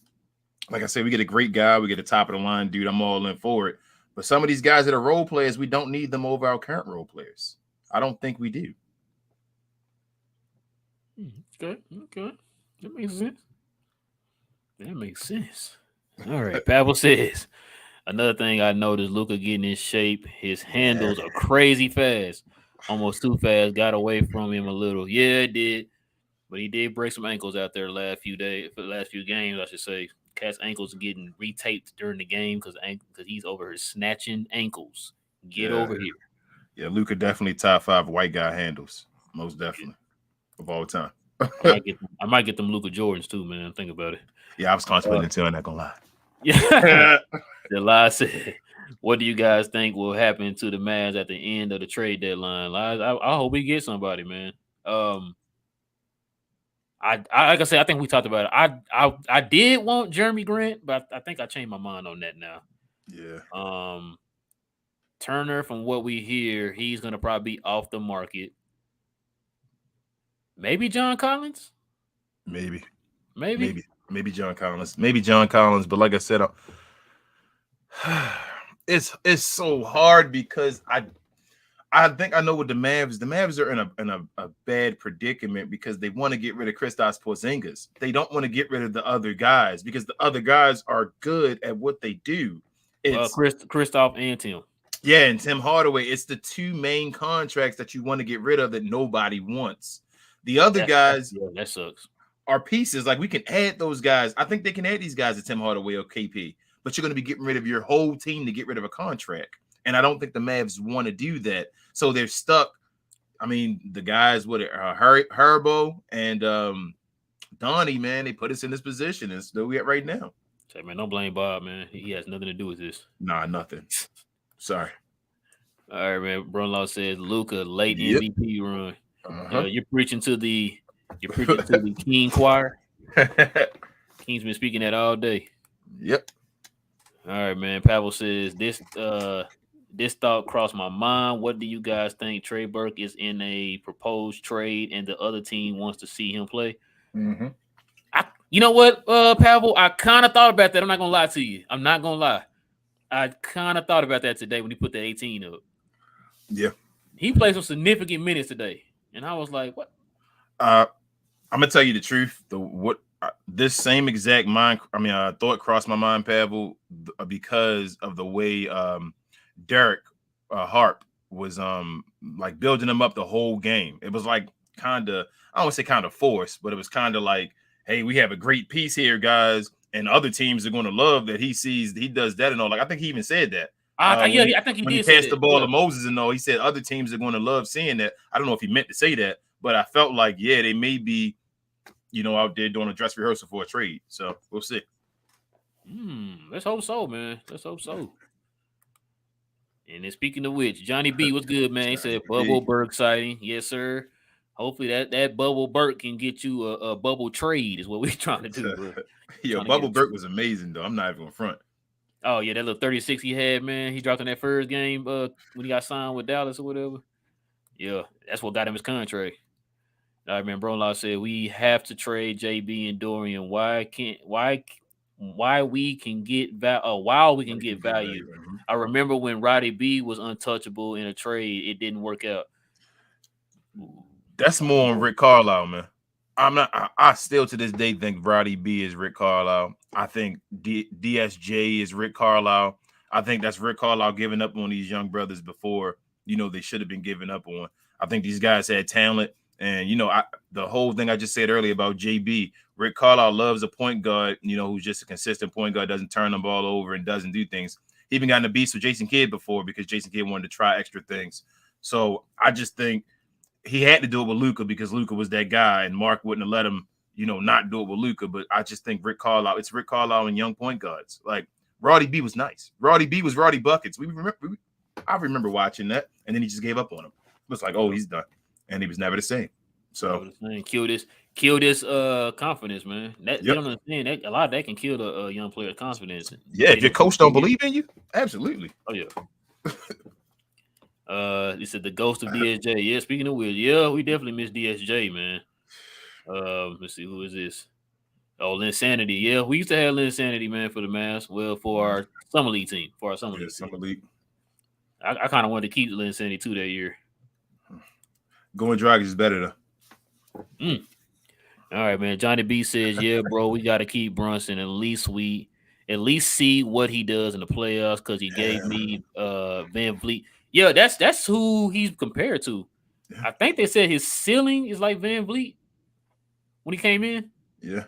like I said, we get a great guy, we get a top of the line dude, I'm all in for it. But some of these guys that are role players, we don't need them over our current role players. I don't think we do. Okay. That makes sense. All right. Pavel says, another thing I noticed, Luka getting in shape. His handles are crazy fast. Almost too fast. Got away from him a little. Yeah, it did. But he did break some ankles out there the last few games, I should say. Cat's ankles getting retaped during the game because he's over here snatching ankles. Get over here. Yeah, Luka definitely top 5 white guy handles. Most definitely. Of all time. I might get them Luka Jordans too, man. Think about it. Yeah, I was contemplating it too. I'm not gonna lie. Yeah. The lie said, what do you guys think will happen to the Mavs at the end of the trade deadline? I hope we get somebody, man. I like I said, I think we talked about it. I did want Jeremy Grant, but I think I changed my mind on that now. Yeah. Turner, from what we hear, he's gonna probably be off the market. Maybe John Collins. Maybe John Collins. Maybe John Collins. But like I said, it's so hard because I think I know what the Mavs are in a bad predicament because they want to get rid of Kristaps Porzingis. They don't want to get rid of the other guys because the other guys are good at what they do. It's Kristaps and Tim. Yeah, and Tim Hardaway. It's the 2 main contracts that you want to get rid of that nobody wants. The other guys, that sucks, are pieces. Like, we can add those guys. I think they can add these guys to Tim Hardaway or KP, but you're going to be getting rid of your whole team to get rid of a contract. And I don't think the Mavs want to do that. So they're stuck. I mean, the guys, Herbo and Donnie, man, they put us in this position. And still we at right now. Say, man, don't blame Bob, man. He has nothing to do with this. Nah, nothing. Sorry. All right, man. Brunlaw says Luka late MVP run. You're preaching to the King choir. King's been speaking that all day. Yep. All right, man. Pavel says this thought crossed my mind. What do you guys think? Trey Burke is in a proposed trade, and the other team wants to see him play. Mm-hmm. You know what, Pavel? I kind of thought about that. I'm not gonna lie to you. I'm not gonna lie. I kind of thought about that today when he put the 18 up. Yeah. He played some significant minutes today, and I was like, "What?" I'm gonna tell you the truth. This same exact thought crossed my mind, Pavel, because of the way Derek Harp was like building him up the whole game. It was like kind of, I don't want to say kind of forced, but it was kind of like, hey, we have a great piece here, guys, and other teams are going to love that he does that and all. Like, I think he even said that. I think he did. He passed the ball to Moses and all. He said other teams are going to love seeing that. I don't know if he meant to say that, but I felt like, yeah, they may be, out there doing a dress rehearsal for a trade. So we'll see. Let's hope so, man. Let's hope so. And then speaking of which, Johnny B, what's good, man? He said Bubble Berg sighting. Yes, sir. Hopefully that Bubble Burke can get you a bubble trade is what we're trying to do, bro. Yo, Bubble Burke was amazing though. I'm not even on front. Oh yeah, that little 36 he had, man. He dropped in that first game when he got signed with Dallas or whatever. Yeah, that's what got him his contract. I remember Brolaw said we have to trade JB and Dorian. While we can get value. I remember when Roddy B was untouchable in a trade, it didn't work out. That's more on Rick Carlisle, man. I still to this day think Roddy B is Rick Carlisle. I think DSJ is Rick Carlisle. I think that's Rick Carlisle giving up on these young brothers before, they should have been given up on. I think these guys had talent. And, the whole thing I just said earlier about JB, Rick Carlisle loves a point guard, who's just a consistent point guard, doesn't turn the ball over and doesn't do things. He even got in a beast with Jason Kidd before because Jason Kidd wanted to try extra things. So I just think he had to do it with Luka because Luka was that guy and Mark wouldn't have let him, not do it with Luka. But I just think it's Rick Carlisle and young point guards. Like Roddy B was nice. Roddy B was Roddy Buckets. I remember watching that. And then he just gave up on him. It was like, oh, he's done. And he was never the same. So kill this confidence, man. You don't understand that a lot of that can kill the young player's confidence. Yeah, if your coach don't believe in you, absolutely. Oh yeah. He said the ghost of DSJ. Yeah, speaking of which, yeah, we definitely miss DSJ, man. Let's see, who is this? Oh, Linsanity. Yeah, we used to have Linsanity, man, for the Mavs. Well, for our summer league team. Summer league. I kind of wanted to keep Linsanity too that year. Going Dragic is better though. All right, man. Johnny B says, yeah, bro, we got to keep Brunson. At least see what he does in the playoffs because he gave me Van Vliet. Yeah, that's who he's compared to. Yeah. I think they said his ceiling is like Van Vliet when he came in. Yeah,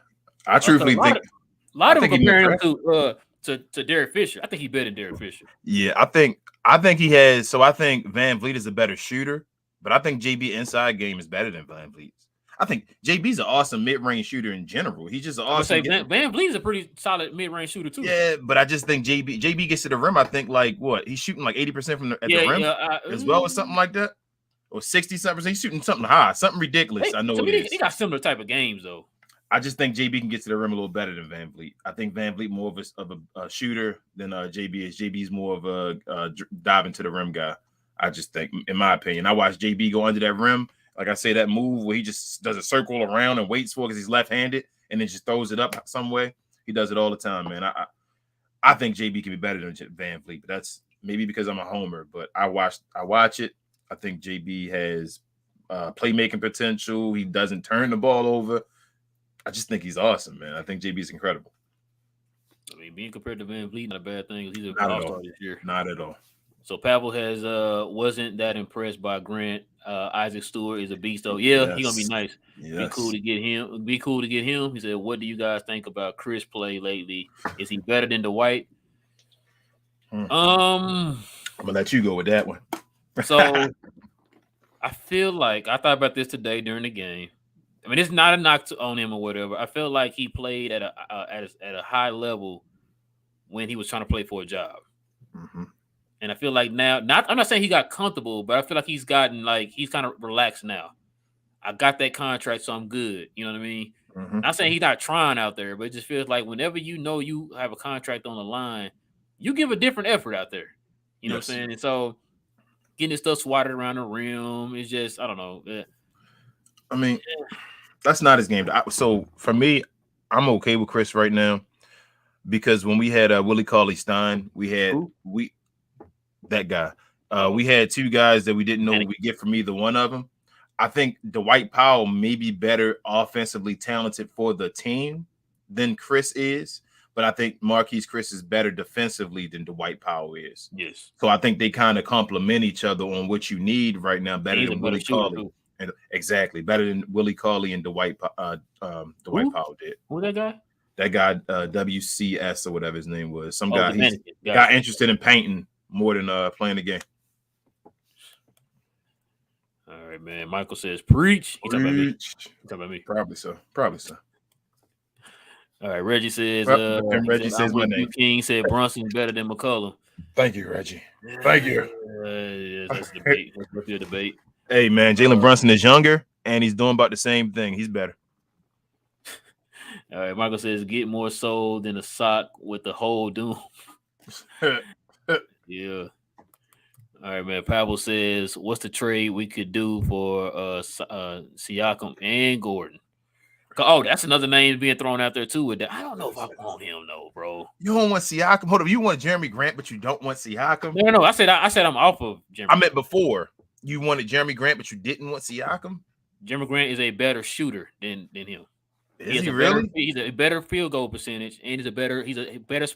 I truthfully think a lot of them comparing him to Derek Fisher. I think he's better than Derek Fisher. Yeah, I think he has. So I think Van Vliet is a better shooter, but I think JB inside game is better than Van Vliet's. I think JB's an awesome mid-range shooter in general. He's just awesome. Van Vliet's a pretty solid mid-range shooter too. Yeah, but I just think JB gets to the rim. I think he's shooting like 80% from the rim as well, or something like that, or 60-something%. He's shooting something high, something ridiculous. I know it is. He got similar type of games though. I just think JB can get to the rim a little better than Van Vliet. I think Van Vliet more of a shooter than JB is. JB's more of a diving to the rim guy. I just think, in my opinion, I watched JB go under that rim. Like I say, that move where he just does a circle around and waits for it because he's left-handed and then just throws it up some way. He does it all the time, man. I think JB can be better than Van Vliet, but that's maybe because I'm a homer. But I watch it. I think JB has playmaking potential. He doesn't turn the ball over. I just think he's awesome, man. I think JB is incredible. I mean, being compared to Van Vliet, not a bad thing. He's a all-star this year. Not at all. So Pavel has wasn't that impressed by Grant. Isaac Stewart is a beast, though. Yeah, he's gonna be nice. Yes. Be cool to get him. He said, "What do you guys think about Chris play lately? Is he better than Dwight?" I'm gonna let you go with that one. So I feel like I thought about this today during the game. I mean, it's not a knock on him or whatever. I feel like he played at a high level when he was trying to play for a job. Mm-hmm. And I feel like now, I'm not saying he got comfortable, but I feel like he's kind of relaxed now. I got that contract, so I'm good. You know what I mean? Mm-hmm. Not saying he's not trying out there, but it just feels like whenever you have a contract on the line, you give a different effort out there. You know what I'm saying? And so getting this stuff swatted around the rim is just, I don't know. I mean, that's not his game. So for me, I'm okay with Chris right now because when we had Willie Cauley-Stein, that guy. We had two guys that we didn't know what we get from either one of them. I think Dwight Powell may be better offensively talented for the team than Chris is, but I think Marquise Chris is better defensively than Dwight Powell is. Yes. So I think they kind of complement each other on what you need right now, better than Willie Cauley. And exactly, better than Willie Cauley and Dwight Powell did. Who that guy? That guy, WCS or whatever his name was. Some guy he's got interested in painting more than playing the game. All right, man. Michael says, preach. He talking about me. Probably so. All right, Reggie says, Reggie says my name. King said Brunson's better than McCollum. Thank you, Reggie. Thank you. That's a debate. Let's go through a debate. Hey, man, Jalen Brunson is younger, and he's doing about the same thing. He's better. All right, Michael says, get more soul than a sock with the whole doom. Yeah. All right, man. Pavel says, what's the trade we could do for Siakam and Gordon? Oh, that's another name being thrown out there too. With that, I don't know if I want him though, bro. You don't want Siakam. Hold up, you want Jeremy Grant, but you don't want Siakam. No. I said I'm off of Jeremy. I meant before you wanted Jeremy Grant, but you didn't want Siakam. Jeremy Grant is a better shooter than him. Is he really? He's a better field goal percentage, and he's a better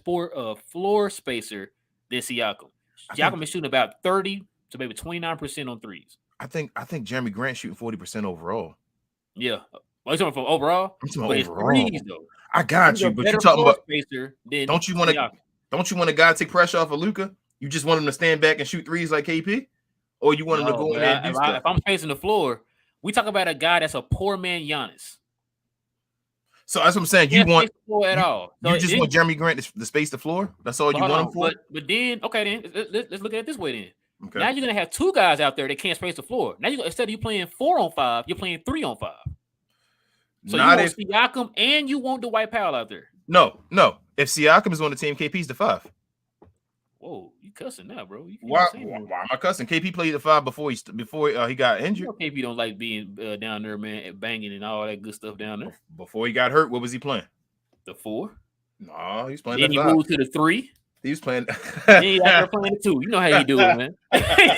floor spacer than Siakam. Siakam is shooting about 30 to maybe 29% on threes. I think Jeremy Grant shooting 40% overall. Yeah. Are you talking about overall? I'm talking about overall. Threes, though. I got you, but you're talking about spacer than don't you want a guy to take pressure off of Luka? You just want him to stand back and shoot threes like KP? Or you want him to go in there and do stuff? If I'm spacing the floor, we talk about a guy that's a poor man Giannis. So that's what I'm saying. You want at all. So you just want Jeremy Grant to space the floor? That's all you want him for? But then, okay, then let's look at it this way then. Okay. Now you're gonna have two guys out there that can't space the floor. Now instead of you playing 4-on-5, you're playing 3-on-5. So you want Siakam and you want Dwight Powell out there. No. If Siakam is on the team, KP's the 5. Whoa, you cussing now, bro? Why am I cussing? KP played the 5 before he got injured. You know KP don't like being down there, man, banging and all that good stuff down there. Before he got hurt, what was he playing? The 4. No, he's playing. Then he moved to the 3. He was playing. Then he out there playing the 2. You know how you do it, man.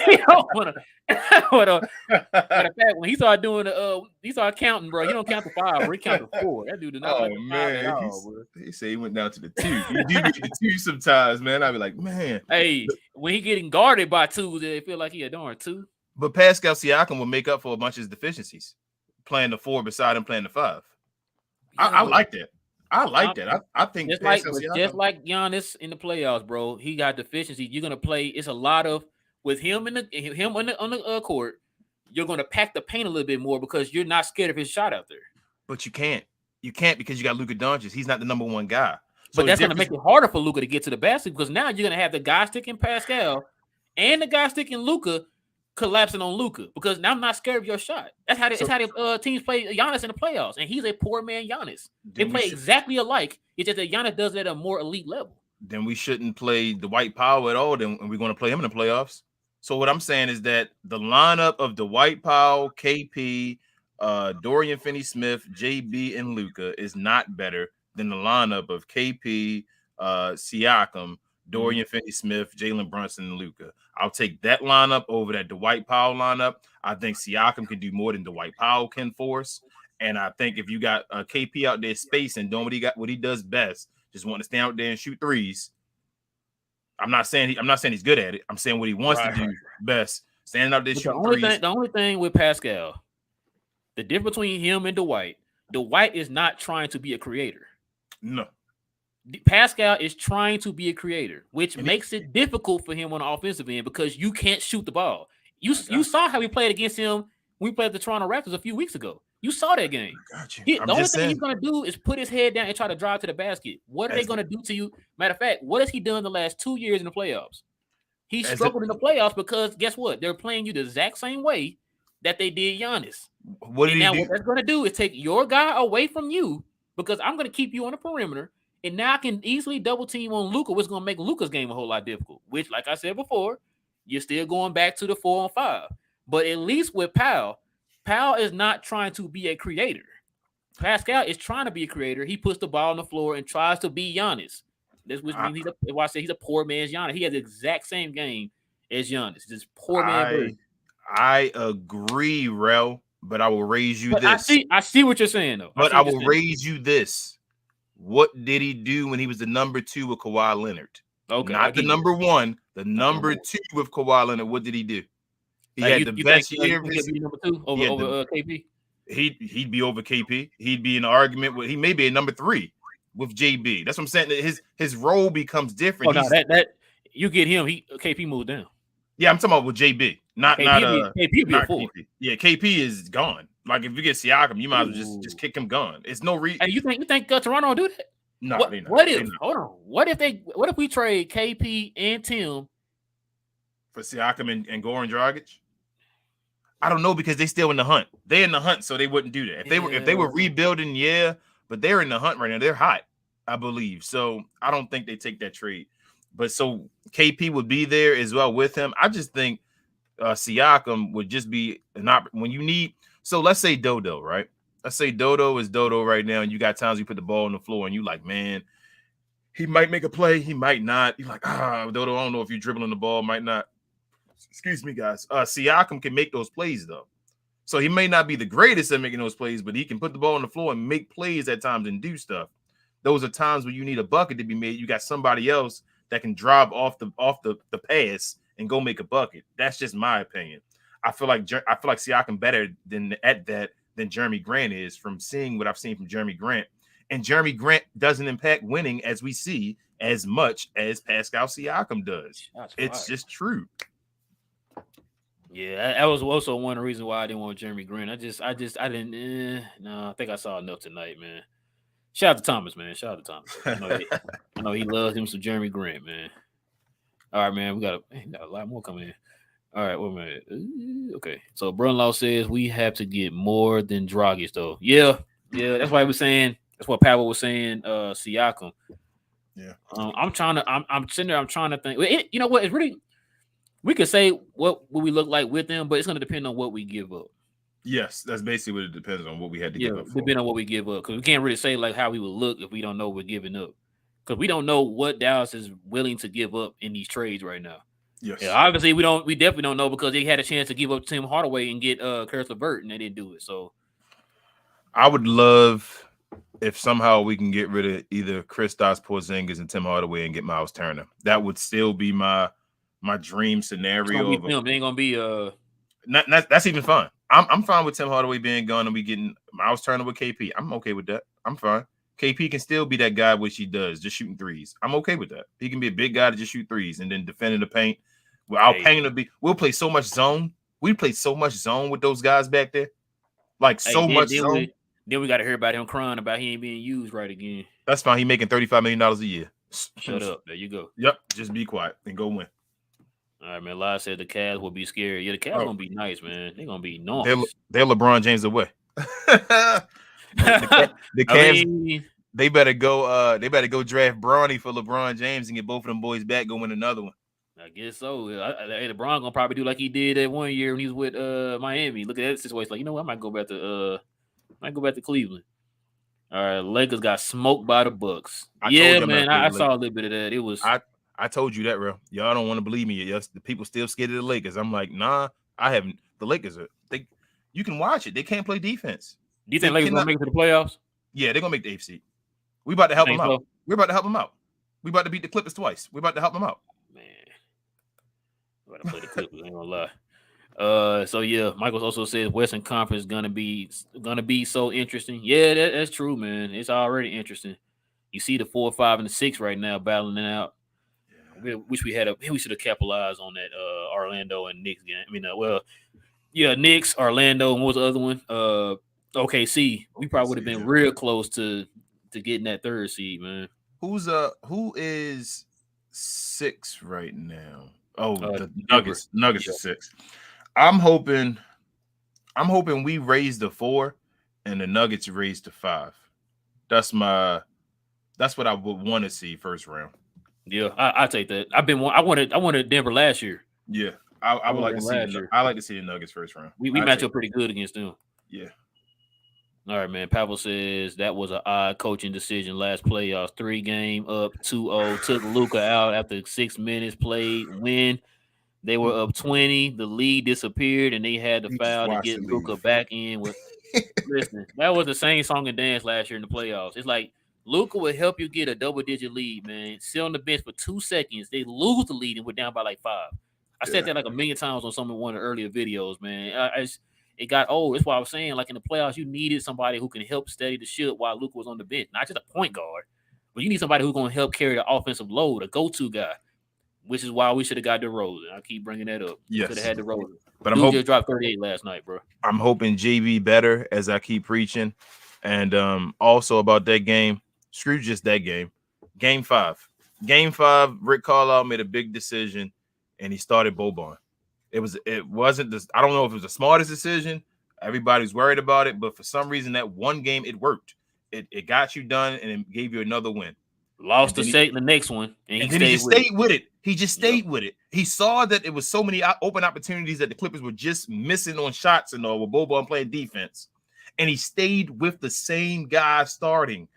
You don't wanna. Matter of fact, when he started doing he started counting, bro. He don't count to 5, bro. He count to 4. That dude did not like the 5 at all, bro. He said he went down to the 2. You do get the 2 sometimes, man. I'd be like, man. Hey, when he getting guarded by 2, they feel like he a darn 2. But Pascal Siakam will make up for a bunch of his deficiencies, playing the 4 beside him, playing the 5. Yeah, I like that. I think just like Giannis in the playoffs, bro. He got deficiency. You're gonna play. It's a lot of with him on the court. You're gonna pack the paint a little bit more because you're not scared of his shot out there. But you can't because you got Luka Doncic. He's not the number 1 guy. So but that's gonna make it harder for Luka to get to the basket because now you're gonna have the guy sticking Pascal and the guy sticking Luka collapsing on Luka because now I'm not scared of your shot. That's how the teams play Giannis in the playoffs, and he's a poor man Giannis. They play exactly alike. It's just that Giannis does it at a more elite level. Then we shouldn't play Dwight Powell at all. Then we're going to play him in the playoffs. So what I'm saying is that the lineup of Dwight Powell, KP, Dorian Finney-Smith, JB, and Luka is not better than the lineup of KP, Siakam, Dorian Finney-Smith, Jalen Brunson, and Luka. I'll take that lineup over that Dwight Powell lineup. I think Siakam can do more than Dwight Powell can for us. And I think if you got KP out there spacing, doing what he does best, just want to stand out there and shoot threes. I'm not saying he's good at it. I'm saying what he wants to do best, standing out there shooting threes. The only thing with Pascal, the difference between him and Dwight is not trying to be a creator. No. Pascal is trying to be a creator, which makes it difficult for him on the offensive end because you can't shoot the ball. You saw how we played against him when we played the Toronto Raptors a few weeks ago. You saw that game. The only thing he's going to do is put his head down and try to drive to the basket. What are they going to do to you? Matter of fact, what has he done the last 2 years in the playoffs? He struggled in the playoffs because guess what? They're playing you the exact same way that they did Giannis. What that's going to do is take your guy away from you because I'm going to keep you on the perimeter. And now I can easily double team on Luka, which is going to make Luka's game a whole lot difficult, which, like I said before, you're still going back to the 4-on-5. But at least with Powell is not trying to be a creator. Pascal is trying to be a creator. He puts the ball on the floor and tries to be Giannis. That's which means he's a poor man's Giannis. He has the exact same game as Giannis. Just poor man. I agree, Rel, but I will raise you this. I see what you're saying, though. But I will raise you this. What did he do when he was the number 2 with Kawhi Leonard? Okay, not the number 1, the number 2 with Kawhi Leonard. What did he do? He had the best year. He'd be number 2 over KP. He'd be over KP. He'd be in an argument with. He may be a number 3 with JB. That's what I'm saying. That his role becomes different. Oh, no, that you get him. KP moved down. Yeah, I'm talking about with JB. KP be a 4. Yeah, KP is gone. Like if you get Siakam, you might as well just kick him gone. It's no reason. And you think Toronto will do that? No. What if we trade KP and Tim for Siakam and Goran Dragic? I don't know because they still in the hunt. They're in the hunt, so they wouldn't do that. If they were rebuilding, yeah, but they're in the hunt right now. They're hot, I believe. So I don't think they take that trade. But so KP would be there as well with him. I just think Siakam would just be when you need. So let's say Dodo, right? Let's say Dodo is Dodo right now, and you got times you put the ball on the floor, and you like, man, he might make a play, he might not. You're like, Dodo, I don't know if you're dribbling the ball, might not. Excuse me, guys. Siakam can make those plays though. So he may not be the greatest at making those plays, but he can put the ball on the floor and make plays at times and do stuff. Those are times where you need a bucket to be made. You got somebody else that can drive off the pass and go make a bucket. That's just my opinion. I feel like Siakam better at that than Jeremy Grant is from seeing what I've seen from Jeremy Grant. And Jeremy Grant doesn't impact winning as we see as much as Pascal Siakam does. It's just true. Yeah, that was also one of the reasons why I didn't want Jeremy Grant. I didn't. No, I think I saw enough tonight, man. Shout out to Thomas, man. Shout out to Thomas. I know he loves him some Jeremy Grant, man. All right, man. We got a lot more coming in. All right, wait a minute. Okay, so Brunlaw says we have to get more than Dragic, though. Yeah. That's why he was saying. That's what Pavel was saying. Siakam. Yeah. I'm sitting there. I'm trying to think. You know what? It's really. We could say what we look like with them, but it's going to depend on what we give up. Yes, that's basically what it depends on, what we had to give up. Depending on what we give up, because we can't really say like how we would look if we don't know we're giving up, because we don't know what Dallas is willing to give up in these trades right now. Yes, obviously we definitely don't know, because they had a chance to give up Tim Hardaway and get Karis LeVert, and they didn't do it. So I would love if somehow we can get rid of either Kristaps Porzingis and Tim Hardaway and get Miles Turner. That would still be my dream scenario. They ain't gonna be that's even fine. I'm fine with Tim Hardaway being gone and we getting Miles Turner with KP. I'm okay with that. I'm fine. KP can still be that guy, which he does, just shooting threes. I'm okay with that. He can be a big guy to just shoot threes and then defending the paint. We'll play so much zone. We played so much zone with those guys back there. Like much zone. Then we got to hear about him crying about he ain't being used right again. That's fine. He making $35 million a year. Shut up. There you go. Yep. Just be quiet and go win. All right, man. Lai said the Cavs will be scary. Yeah, the Cavs gonna be nice, man. They're gonna be nice. They're LeBron James away. the Cavs, they better go. They better go draft Bronny for LeBron James and get both of them boys back. Go win another one. I guess so. LeBron gonna probably do like he did that one year when he was with Miami. Look at that situation. Like, you know what? I might go back to Cleveland. All right, Lakers got smoked by the Bucks. Man. I saw a little bit of that. It was. I told you that, bro. Y'all don't want to believe me. Yes, the people still scared of the Lakers. I'm like, nah, I haven't. The Lakers you can watch it. They can't play defense. Do you think Lakers gonna make it to the playoffs? Yeah, they're gonna make the 8th seed. We about to help them out. We're about to help them out. We about to beat the Clippers twice. We're about to help them out. Man, we about to play the Clippers. I ain't gonna lie. So yeah, Michael also says Western Conference is gonna be so interesting. Yeah, that's true, man. It's already interesting. You see the 4, 5, and the 6 right now battling it out. Wish we should have capitalized on that Orlando and Knicks game. I mean, Knicks, Orlando, and what was the other one? OKC. We probably would have been real close to getting that 3rd seed, man. Who is 6 right now? Oh, the Nuggets. Nuggets are 6. I'm hoping we raise to 4 and the Nuggets raise to 5. That's what I would want to see first round. Yeah, I take that. I wanted Denver last year. Yeah, I would like to see. I like to see the Nuggets first round. We match up pretty good against them. Yeah. All right, man. Pavel says that was an odd coaching decision last playoffs. 3-game up 2-0. Took Luka out after 6 minutes played. When they were up 20, the lead disappeared and they had to foul to get Luka back in. Listen, that was the same song and dance last year in the playoffs. It's like Luka will help you get a double-digit lead, man. Sit on the bench for 2 seconds. They lose the lead and we're down by like 5. I said that like a million times on one of the earlier videos, man. It got old. That's why I was saying, like in the playoffs, you needed somebody who can help steady the ship while Luka was on the bench. Not just a point guard, but you need somebody who's going to help carry the offensive load, a go-to guy, which is why we should have got DeRozan. I keep bringing that up. Yes. Could have had DeRozan. But I'm hoping just dropped 38 last night, bro. I'm hoping JV better as I keep preaching. And also about that game, screw just that game. Game 5. Game 5, Rick Carlisle made a big decision, and he started Boban. It wasn't this. I don't know if it was the smartest decision. Everybody's worried about it, but for some reason, that one game it worked. It got you done, and it gave you another win. Lost the next one, and then he just stayed with it. He just stayed with it. He saw that it was so many open opportunities that the Clippers were just missing on shots and all with Boban playing defense, and he stayed with the same guy starting.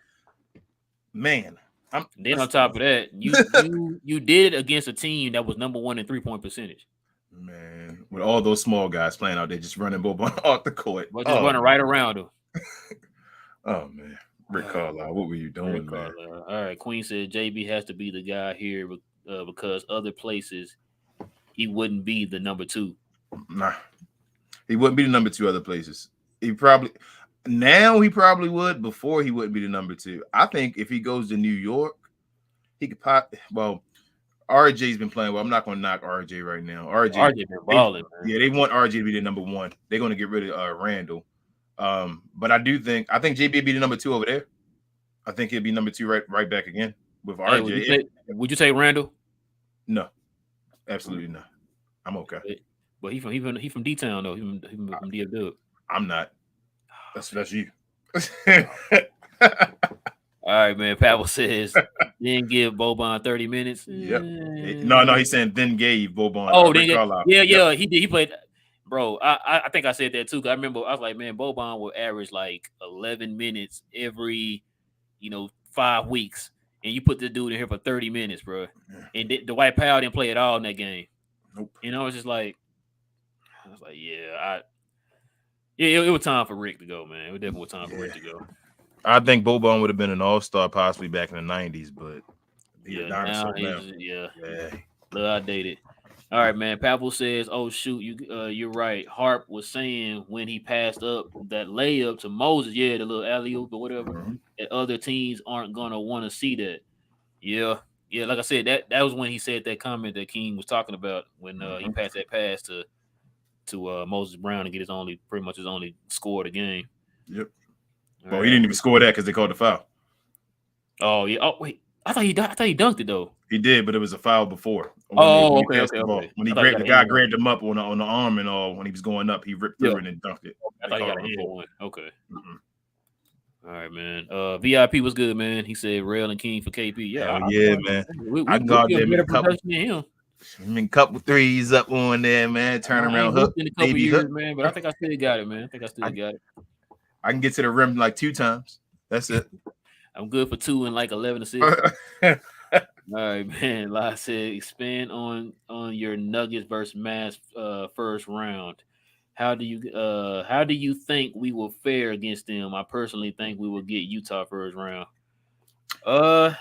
Man, then on top of that, you did it against a team that was number 1 in 3-point percentage. Man, with all those small guys playing out there, just running Boban off the court, but just running right around him. Oh man, Rick Carlisle, what were you doing, man? All right, Queen said JB has to be the guy here because other places he wouldn't be the number 2. Nah, he wouldn't be the number 2 other places. He probably would. Before he wouldn't be the number 2. I think if he goes to New York, he could pop. Well, RJ's been playing well. I'm not going to knock RJ right now. RJ been balling. Yeah, they want RJ to be the number 1. They're going to get rid of Randall. But I think JB would be the number 2 over there. I think he'd be number 2 right back again with RJ. Would you say Randall? No, absolutely not. I'm okay. But he from D-Town though. He from DFW. I'm not. That's you. All right, man. Pavel says then give Boban 30 minutes. Yep. No, he's saying then gave Boban. Oh, yeah. He did. He played. Bro, I think I said that too. Cause I remember I was like, man, Boban will average like 11 minutes every, 5 weeks, and you put the dude in here for 30 minutes, bro. And Dwight Powell didn't play at all in that game. Nope. It's just like, I was like, it was time for Rick to go, man. It was definitely time for Rick to go. I think Boban would have been an all-star possibly back in the 90s, but now a little outdated. All right, man. Pavel says, "Oh shoot, you're right." Harp was saying when he passed up that layup to Moses, the little alley-oop or whatever, that other teams aren't gonna want to see that. Yeah. Like I said, that was when he said that comment that King was talking about when he passed that pass to Moses Brown to get his only score of the game. Yep. Well, he didn't even score that because they called the foul. Oh yeah. Oh wait, I thought he dunked it though. He did, but it was a foul before. Okay. When the guy grabbed him up on the arm and all, when he was going up, he ripped through it and dunked it. I thought he got a hand one. Okay. All right, man. VIP was good, man. He said Rail and King for KP. Yeah, man. I got them a couple threes up on there, man. Turn around hook in a couple years, man. But I think I still got it, man. I can get to the rim like 2 times. That's it. I'm good for 2 and like 11 assists. All right, man. Like I said, expand on your Nuggets versus Mavs first round. How do you think we will fare against them? I personally think we will get Utah first round. So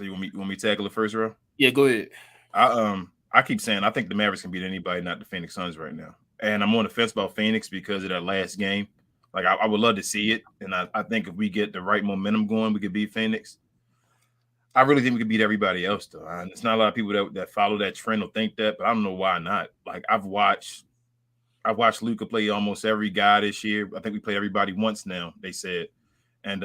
you want me to tackle the first round? Yeah, go ahead. I keep saying I think the Mavericks can beat anybody, not the Phoenix Suns right now. And I'm on the fence about Phoenix because of that last game. Like I would love to see it, and I think if we get the right momentum going, we could beat Phoenix. I really think we could beat everybody else, though. And it's not a lot of people that follow that trend or think that, but I don't know why not. Like I've watched Luka play almost every guy this year. I think we play everybody once now, they said. And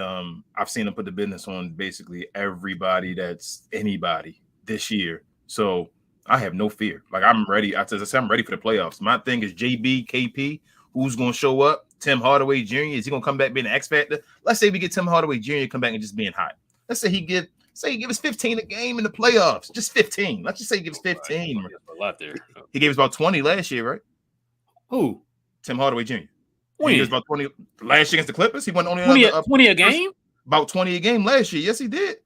I've seen him put the business on basically everybody that's anybody this year. So I have no fear. Like I'm ready. I said I'm ready for the playoffs. My thing is JB, KP, who's going to show up? Tim Hardaway Jr. Is he going to come back being an X factor? Let's say we get Tim Hardaway Jr. come back and just being hot. Let's say he give us 15 a game in the playoffs. Just 15. Let's just say he gives 15. A lot there. He gave us about 20 last year, right? Who? Tim Hardaway Jr. He was about 20 last year against the Clippers. He went only 20 a game? About 20 a game last year. Yes, he did.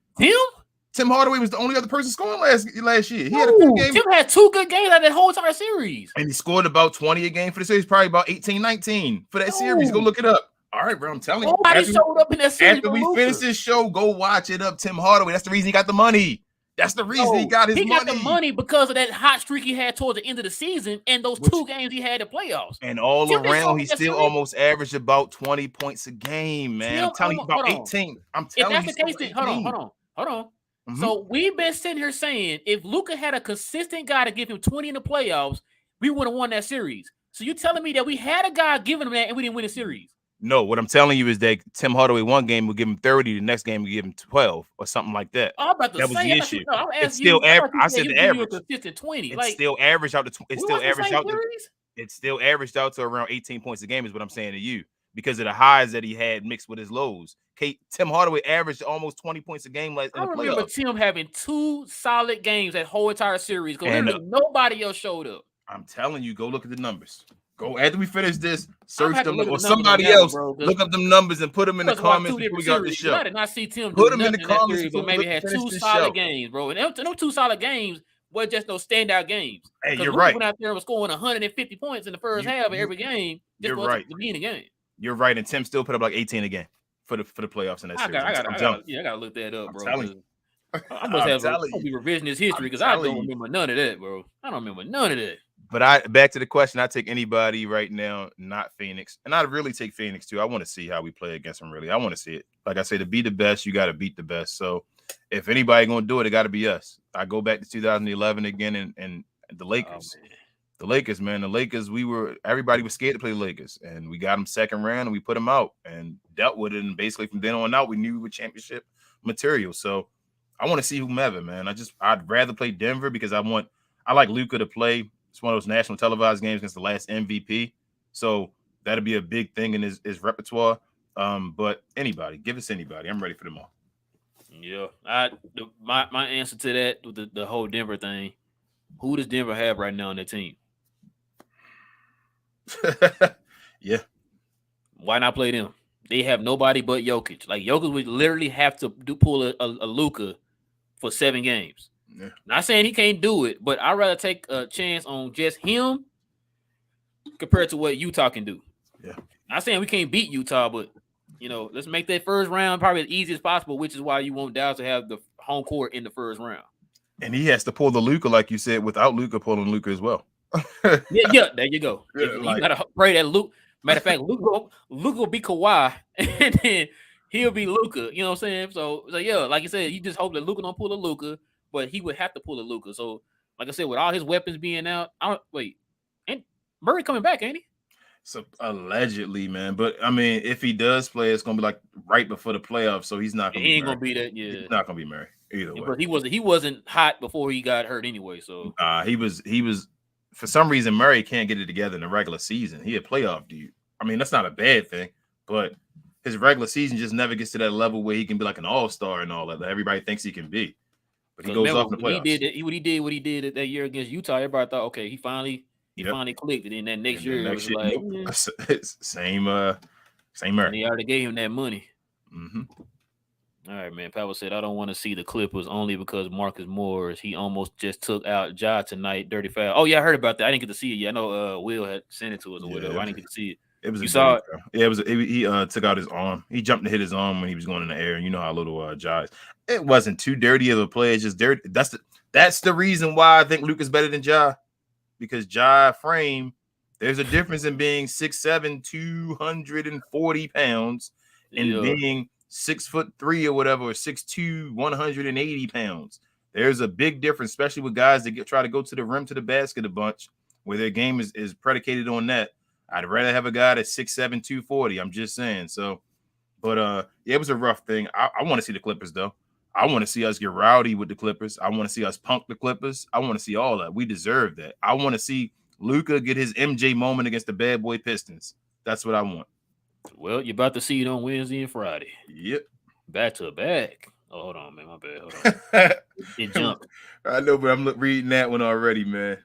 Tim Hardaway was the only other person scoring last year. He had a good game. Tim had 2 good games out of that whole entire series. And he scored about 20 a game for the series, probably about 18, 19 for that series. Go look it up. All right, bro, I'm telling you. Nobody showed up in that series. After we finish this show, go watch it up. Tim Hardaway. That's the reason he got the money. That's the reason he got his money. He got the money because of that hot streak he had towards the end of the season and those 2 games he had in playoffs. And all around, he still almost averaged about 20 points a game, man. I'm telling you about 18. I'm telling you. If that's the case, then hold on. Mm-hmm. So we've been sitting here saying if Luka had a consistent guy to give him 20 in the playoffs, we would have won that series. So you're telling me that we had a guy giving him that and we didn't win the series? No, what I'm telling you is that Tim Hardaway one game will give him 30, the next game will give him 12 or something like that. Oh, I'm about to That was say, the issue. I'm It's asking you. still average. I Said said he the give you a average. consistent 20. It's Like still averaged out to. It's we still watched the averaged same out to. series. It's still averaged out to around 18 points a game. Is what I'm saying to you because of the highs that he had mixed with his lows. Tim Hardaway averaged almost 20 points a game in the remember playoffs. Tim having 2 solid games that whole entire series because And, literally nobody else showed up. I'm telling you, go look at the numbers. Go after we finish this, I'm search them look or at the numbers somebody on that one, else. bro, Look up them numbers and put them in the must watch comments 2 before we different got the series. show. I did not see Tim Put do them in the nothing in that comments series, but before we maybe had finish 2 this solid show. games, bro. And those 2 solid games were just no standout games. Hey, you're Luka right. went out there and was scoring 150 points in the first half of every game. You're right. To be in the game. You're right, and Tim still put up like 18 again for the playoffs in that series. I gotta look that up, bro. I must have be revisionist history because I don't remember none of that, bro. I don't remember none of that. But back to the question, I take anybody right now, not Phoenix. And I'd really take Phoenix too. I want to see how we play against them, really. I want to see it. Like I say, to be the best, you got to beat the best. So if anybody going to do it, it got to be us. I go back to 2011 again and the Lakers. The Lakers, man. The Lakers, everybody was scared to play the Lakers. And we got them second round and we put them out and dealt with it. And basically from then on out, we knew we were championship material. So I want to see whomever, man. I'd rather play Denver because I like Luka to play. It's one of those national televised games against the last MVP. So that'd be a big thing in his repertoire. But give us anybody. I'm ready for them all. Yeah. My answer to that with the whole Denver thing, who does Denver have right now on their team? Yeah. Why not play them? They have nobody but Jokic. Like Jokic would literally have to pull a Luka for 7 games. Yeah. Not saying he can't do it, but I'd rather take a chance on just him compared to what Utah can do. Yeah. Not saying we can't beat Utah, but let's make that first round probably as easy as possible, which is why you want Dallas to have the home court in the first round. And he has to pull the Luka, like you said, without Luka pulling Luka as well. yeah, there you go. Yeah, you gotta pray that Luka. Matter of fact, Luka will be Kawhi, and then he'll be Luka. You know what I'm saying? So yeah, like you said, you just hope that Luka don't pull a Luka, but he would have to pull a Luka. So, like I said, with all his weapons being out, and Murray coming back, ain't he? So allegedly, man. But I mean, if he does play, it's gonna be like right before the playoffs, so he's not gonna. He ain't gonna be that. Yeah, he's not gonna be Murray either way. But he wasn't hot before he got hurt anyway. So he was. For some reason, Murray can't get it together in the regular season. He a playoff dude. I mean, that's not a bad thing, but his regular season just never gets to that level where he can be like an all-star and all that everybody thinks he can be. But he goes off in the playoffs. What he did that year against Utah, everybody thought, okay, he finally clicked. And then that next year, it was like same Murray. And he already gave him that money. Mm-hmm. All right, man. Powell said, I don't want to see the Clippers only because Marcus Morris, he almost just took out Ja tonight, dirty foul. Oh, yeah, I heard about that. I didn't get to see it yet. I know Will had sent it to us or whatever. I didn't get to see it. It was you saw it? Yeah, he took out his arm. He jumped to hit his arm when he was going in the air. And you know how little Ja is. It wasn't too dirty of a play. It's just dirty. That's the reason why I think Luka's better than Ja. Because Ja frame, there's a difference in being 6'7", 240 pounds and being 6'3" or whatever, or 6'2", 180 pounds. There's a big difference, especially with guys that try to go to the rim to the basket a bunch, where their game is predicated on that. I'd rather have a guy that's 6'7", 240. I'm just saying. So, but it was a rough thing. I want to see the Clippers though. I want to see us get rowdy with the Clippers. I want to see us punk the Clippers. I want to see all that. We deserve that. I want to see Luka get his MJ moment against the bad boy Pistons. That's what I want. Well, you're about to see it on Wednesday and Friday. Yep. Back to back. Oh, hold on, man. My bad. Hold on. It jumped. I know, but I'm reading that one already, man.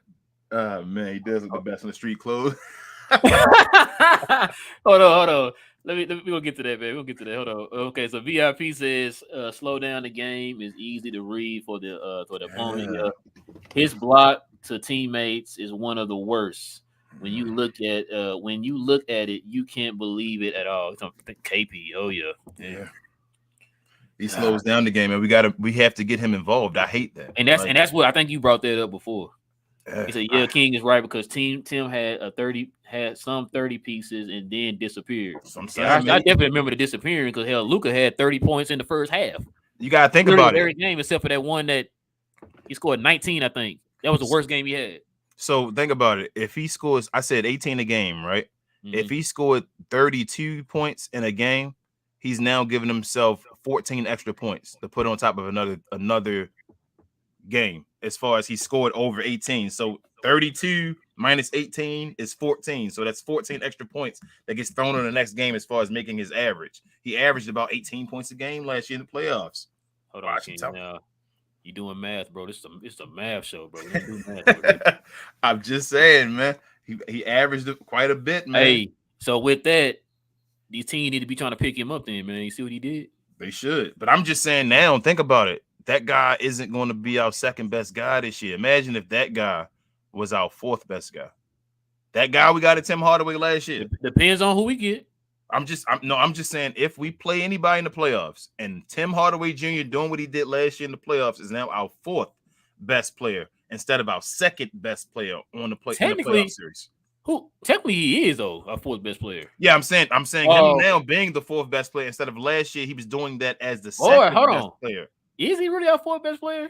Man, he does look the best in the street clothes. Hold on. Let me go get to that, man. We'll get to that. Hold on. Okay, so VIP says slow down the game is easy to read for the opponent. His block to teammates is one of the worst. When you look at it, you can't believe it at all. It's KP. Oh yeah. He slows down the game, and we have to get him involved. I hate that. And that's what I think you brought that up before. He said, King is right because Tim had some 30 pieces and then disappeared. I definitely remember the disappearing because Luka had 30 points in the first half. You gotta think about it. Every game except for that one that he scored 19, I think. That was the worst game he had. So think about it. If he scores, I said 18 a game, right? If he scored 32 points in a game, he's now giving himself 14 extra points to put on top of another game as far as he scored over 18. So 32 minus 18 is 14. So that's 14 extra points that gets thrown in the next game as far as making his average. He averaged about 18 points a game last year in the playoffs. Hold on, King. Now, you doing math, bro. It's a math show, bro. You do math. I'm just saying, man. He averaged quite a bit, man. Hey, so with that, these teams need to be trying to pick him up then, man. You see what he did? They should. But I'm just saying now, think about it. That guy isn't going to be our second best guy this year. Imagine if that guy was our fourth best guy. That guy we got at Tim Hardaway last year. Depends on who we get. I'm just saying if we play anybody in the playoffs and Tim Hardaway Jr. doing what he did last year in the playoffs is now our fourth best player instead of our second best player on the playoff series. Who technically he is though our fourth best player. Yeah, I'm saying him now being the fourth best player instead of last year he was doing that as the second best player. Is he really our fourth best player?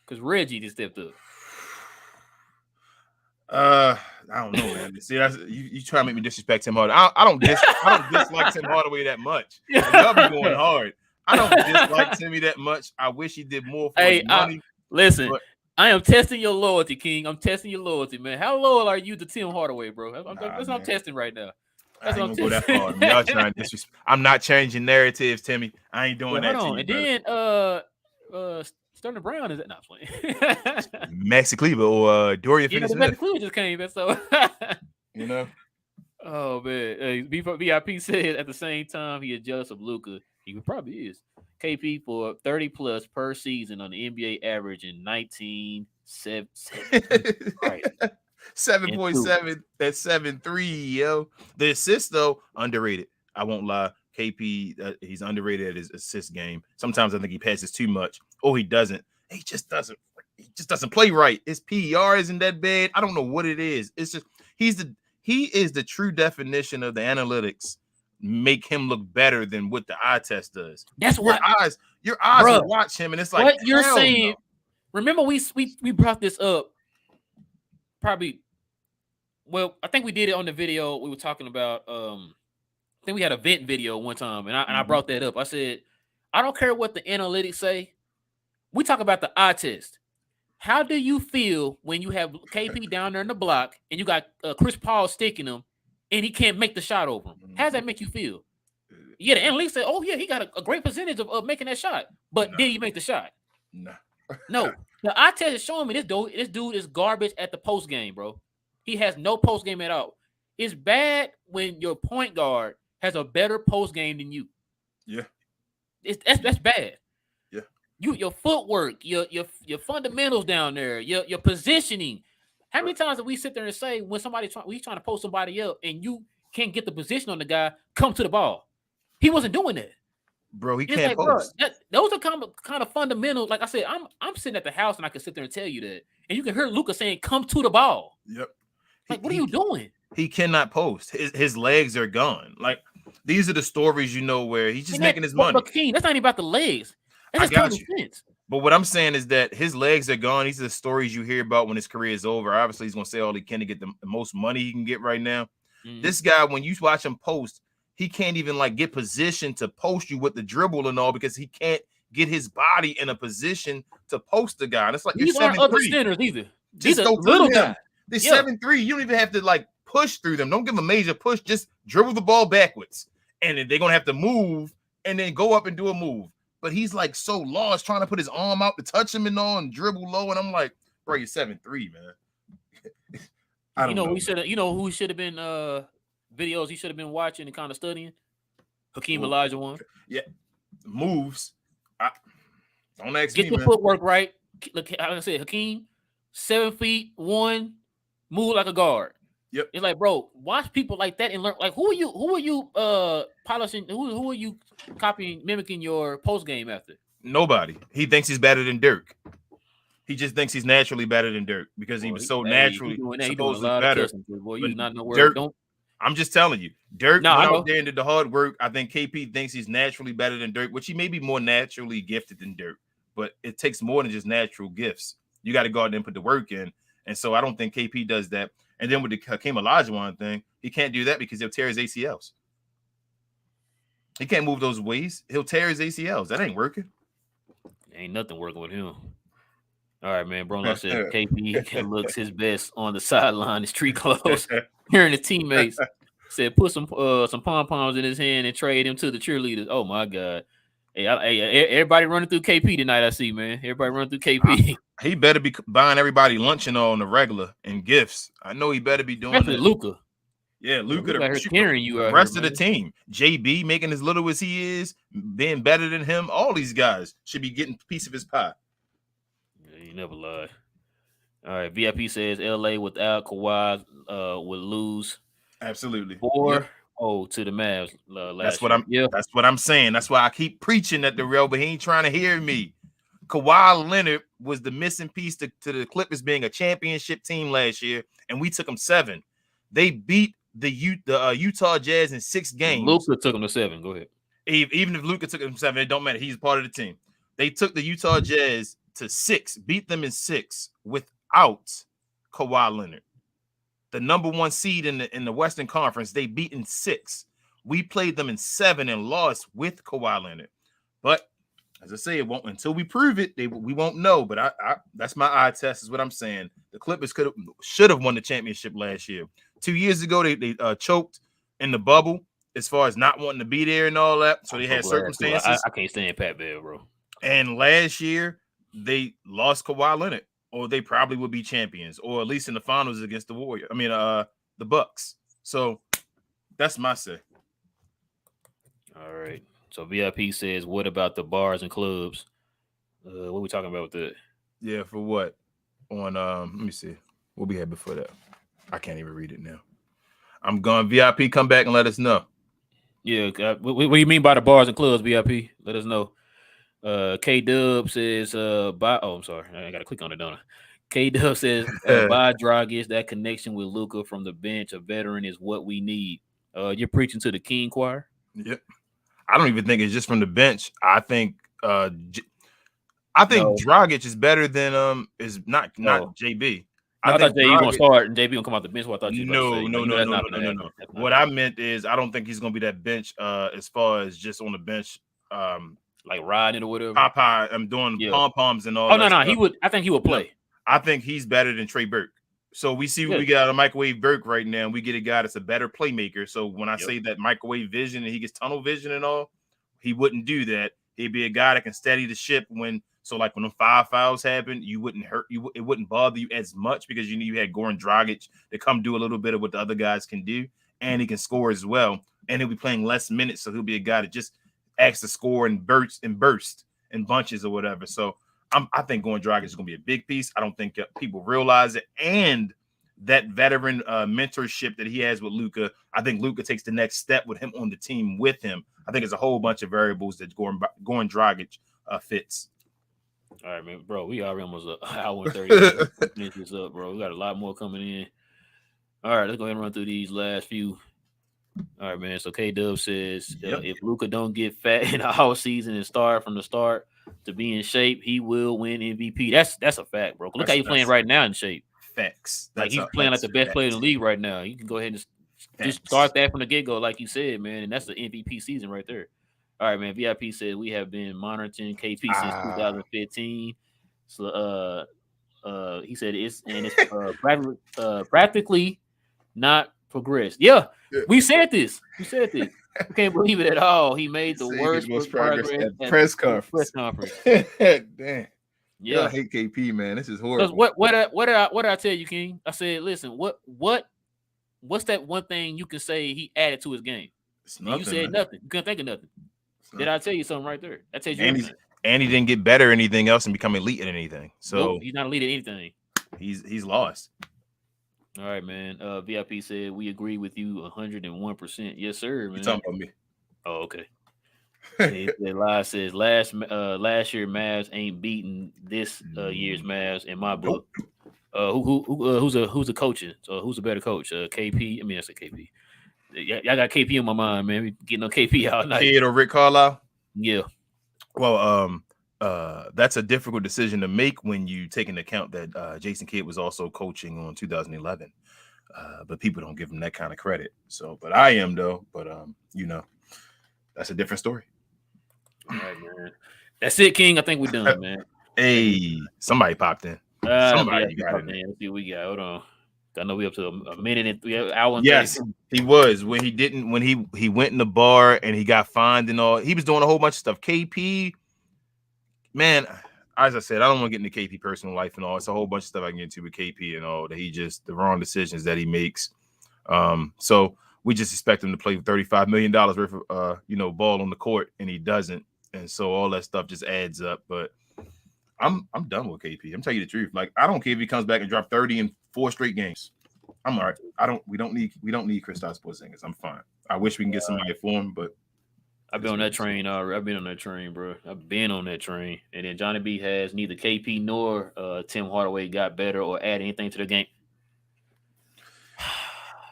Because Reggie just stepped up. I don't know, man. See, that's you try to make me disrespect Tim Hardaway. I don't dislike Tim Hardaway that much. Y'all be going hard. I don't dislike Timmy that much. I wish he did more for his money. Listen, I am testing your loyalty, King. I'm testing your loyalty, man. How loyal are you to Tim Hardaway, bro? That's what I'm testing right now. That's what I'm testing. That far. Y'all trying to disrespect. I'm not changing narratives, Timmy. I ain't doing that. Hold on. Then Sterling Brown is that not playing? Maxi Cleaver or Dorian Finney-Smith. Maxi Cleaver just came in, so you know. Oh man, VIP said at the same time he adjusts of Luka, he probably is KP for 30 plus per season on the NBA average in 1977. Right. 7.7. That's 7.3, yo. The assist though underrated. I won't lie. KP, he's underrated at his assist game. Sometimes I think he passes too much. Oh, he doesn't. He just doesn't play right. His PER isn't that bad. I don't know what it is. It's just he is the true definition of the analytics. Make him look better than what the eye test does. That's what your eyes will watch him, and it's like what you're saying. No. Remember, we brought this up. Probably. Well, I think we did it on the video. We were talking about. I think we had a vent video one time, and I brought that up. I said, I don't care what the analytics say. We talk about the eye test. How do you feel when you have KP down there in the block and you got Chris Paul sticking him and he can't make the shot over him? How does that make you feel? Yeah, the analytics say, oh, yeah, he got a great percentage of making that shot. But did he make the shot? No. The eye test is showing me this dude is garbage at the post game, bro. He has no post game at all. It's bad when your point guard has a better post game than you. Yeah. That's bad. Yeah. Your footwork, your fundamentals down there, your positioning. How many times do we sit there and say when we trying to post somebody up and you can't get the position on the guy, come to the ball? He wasn't doing that. Bro, he can't post. Those are kind of fundamentals. Like I said, I'm sitting at the house and I can sit there and tell you that. And you can hear Luka saying, come to the ball. Yep. Like, what are you doing? He cannot post. His legs are gone. Like, these are the stories, where he's just making his money. But King, that's not even about the legs. That's just common sense. But what I'm saying is that his legs are gone. These are the stories you hear about when his career is over. Obviously, he's going to say all he can to get the most money he can get right now. Mm-hmm. This guy, when you watch him post, he can't even get positioned to post you with the dribble and all because he can't get his body in a position to post the guy. And it's like these aren't other centers either. These are little guys. They're 7'3". You don't even have to push through them. Don't give them a major push. Just dribble the ball backwards. And then they're going to have to move and then go up and do a move. But he's so lost trying to put his arm out to touch him and all and dribble low. And I'm like, bro, you're 7'3", man. I don't know. Who should have been videos he should have been watching and kind of studying? Hakeem Olajuwon. Yeah. Moves. Don't ask me, man. Get the footwork right. Look, like I said, Hakeem, 7'1", move like a guard. Yep. It's like, bro, watch people like that and learn. Like, who are you polishing? Who are you copying, mimicking your post game after? Nobody. He thinks he's better than Dirk. He just thinks he's naturally better than Dirk because he was so naturally supposedly better. Boy, you not know where Dirk. I'm just telling you, Dirk went out there and did the hard work. I think KP thinks he's naturally better than Dirk, which he may be more naturally gifted than Dirk, but it takes more than just natural gifts. You got to go out there and put the work in. And so I don't think KP does that. And then with the Hakeem Olajuwon thing, he can't do that because he'll tear his ACLs. He can't move those ways. He'll tear his ACLs. That ain't working. Ain't nothing working with him. All right, man. Bruno said KP looks his best on the sideline in street clothes, hearing his teammates. Said put some pom-poms in his hand and trade him to the cheerleaders. Oh my God. Hey, everybody running through KP tonight, I see, man. Everybody running through KP. He better be buying everybody lunch and all on the regular and gifts. I know he better be doing that. Luka. Yeah, Luka, carrying you the rest of the team. JB making as little as he is, being better than him. All these guys should be getting a piece of his pie. Yeah, you never lie. All right, VIP says LA without Kawhi would lose. Absolutely. 4-0 to the Mavs last That's what I'm saying. That's why I keep preaching at the rail, but he ain't trying to hear me. Kawhi Leonard was the missing piece to the Clippers being a championship team last year, and we took them 7. They beat the Utah Jazz in 6 games. Luka took them to 7. Go ahead. Even if Luka took them to 7, it don't matter. He's part of the team. They took the Utah Jazz to 6, beat them in 6 without Kawhi Leonard. The number 1 seed in the Western Conference, they beat in 6. We played them in 7 and lost with Kawhi Leonard. But as I say, it won't until we prove it. We won't know. But I that's my eye test. Is what I'm saying. The Clippers should have won the championship last year. 2 years ago, they choked in the bubble as far as not wanting to be there and all that. So they had circumstances. I can't stand Pat Bev, bro. And last year they lost Kawhi Leonard, or they probably would be champions, or at least in the finals against the Warriors. I mean, the Bucks. So that's my say. All right. So VIP says, what about the bars and clubs? What are we talking about with that? Yeah, for what? On let me see. What we had before that. I can't even read it now. I'm going VIP, come back and let us know. Yeah, what do you mean by the bars and clubs, VIP? Let us know. K-Dub says, I'm sorry. I got to click on it, don't I? K-Dub says, buy Dragic, that connection with Luka from the bench, a veteran, is what we need. You're preaching to the King choir? Yep. I don't even think it's just from the bench. I think Dragic is better than is not JB. I thought JB gonna start and JB gonna come out the bench. What I thought you no. What I meant is I don't think he's gonna be that bench as far as just on the bench like riding or whatever. Popeye, I'm doing pom-poms and all. Oh no, he would. I think he would play. I think he's better than Trey Burke. So we see we got a microwave Burke right now, and we get a guy that's a better playmaker. So when I say that microwave vision and he gets tunnel vision and all, he wouldn't do that. He'd be a guy that can steady the ship when the 5 fouls happen, you wouldn't hurt you. It wouldn't bother you as much because you knew you had Goran Dragic to come do a little bit of what the other guys can do, and he can score as well. And he'll be playing less minutes, so he'll be a guy that just acts to score and burst in bunches or whatever. So I think Goran Dragic is going to be a big piece. I don't think people realize it, and that veteran mentorship that he has with Luka. I think Luka takes the next step with him on the team with him. I think it's a whole bunch of variables that Goran Dragic fits. All right, man, bro. We already almost an hour and 30 finish this up, bro. We got a lot more coming in. All right, let's go ahead and run through these last few. All right, man. So K-Dub says if Luka don't get fat in the whole season and start from the start to be in shape, he will win MVP. That's a fact, bro. Look how he's playing right now in shape. Facts. Like he's playing like the best player in the league right now. You can go ahead and just start that from the get-go, like you said, man. And that's the MVP season right there. All right, man. VIP said we have been monitoring KP since 2015. So he said it's practically not progressed. Yeah, we said this. I can't believe it at all. He made the worst progress at press conference. Damn. Yeah, I hate KP, man. This is horrible. What did I tell you, King? I said, listen, what's that one thing you can say he added to his game? And you said nothing. You couldn't think of nothing. Did I tell you something right there? I tell you everything. And he didn't get better at anything else and become elite at anything. So nope, he's not elite at anything. He's lost. All right, man. VIP said we agree with you 101%. Yes, sir, man. You talking about me? Oh, okay. Live says last year Mavs ain't beating this year's Mavs in my book. Who's a coaching? So who's a better coach? KP. I mean, I said KP. Y'all got KP in my mind, man. We getting on KP all night. Kid or Rick Carlisle? Yeah. Well, that's a difficult decision to make when you take into account that Jason Kidd was also coaching on 2011. But people don't give him that kind of credit. So, but I am though. But that's a different story. All right, man. That's it, King. I think we're done, man. Hey, somebody popped in. Somebody got in there. Let's see what we got. Hold on. I know we up to a minute and 3 hours. Yes, he was when he went in the bar and he got fined and all. He was doing a whole bunch of stuff. KP, man, as I said, I don't want to get into KP personal life and all. It's a whole bunch of stuff I can get into with KP and all that. The wrong decisions that he makes. So we just expect him to play $35 million worth of ball on the court, and he doesn't. And so all that stuff just adds up. But I'm done with KP. I'm telling you the truth. Like, I don't care if he comes back and drop 30 in 4 straight games. I'm all right. We don't need Kristaps Porzingis. I'm fine. I wish we can get somebody for him, but I've been on that train already. I've been on that train, bro. I've been on that train. And then Johnny B has neither KP nor Tim Hardaway got better or add anything to the game.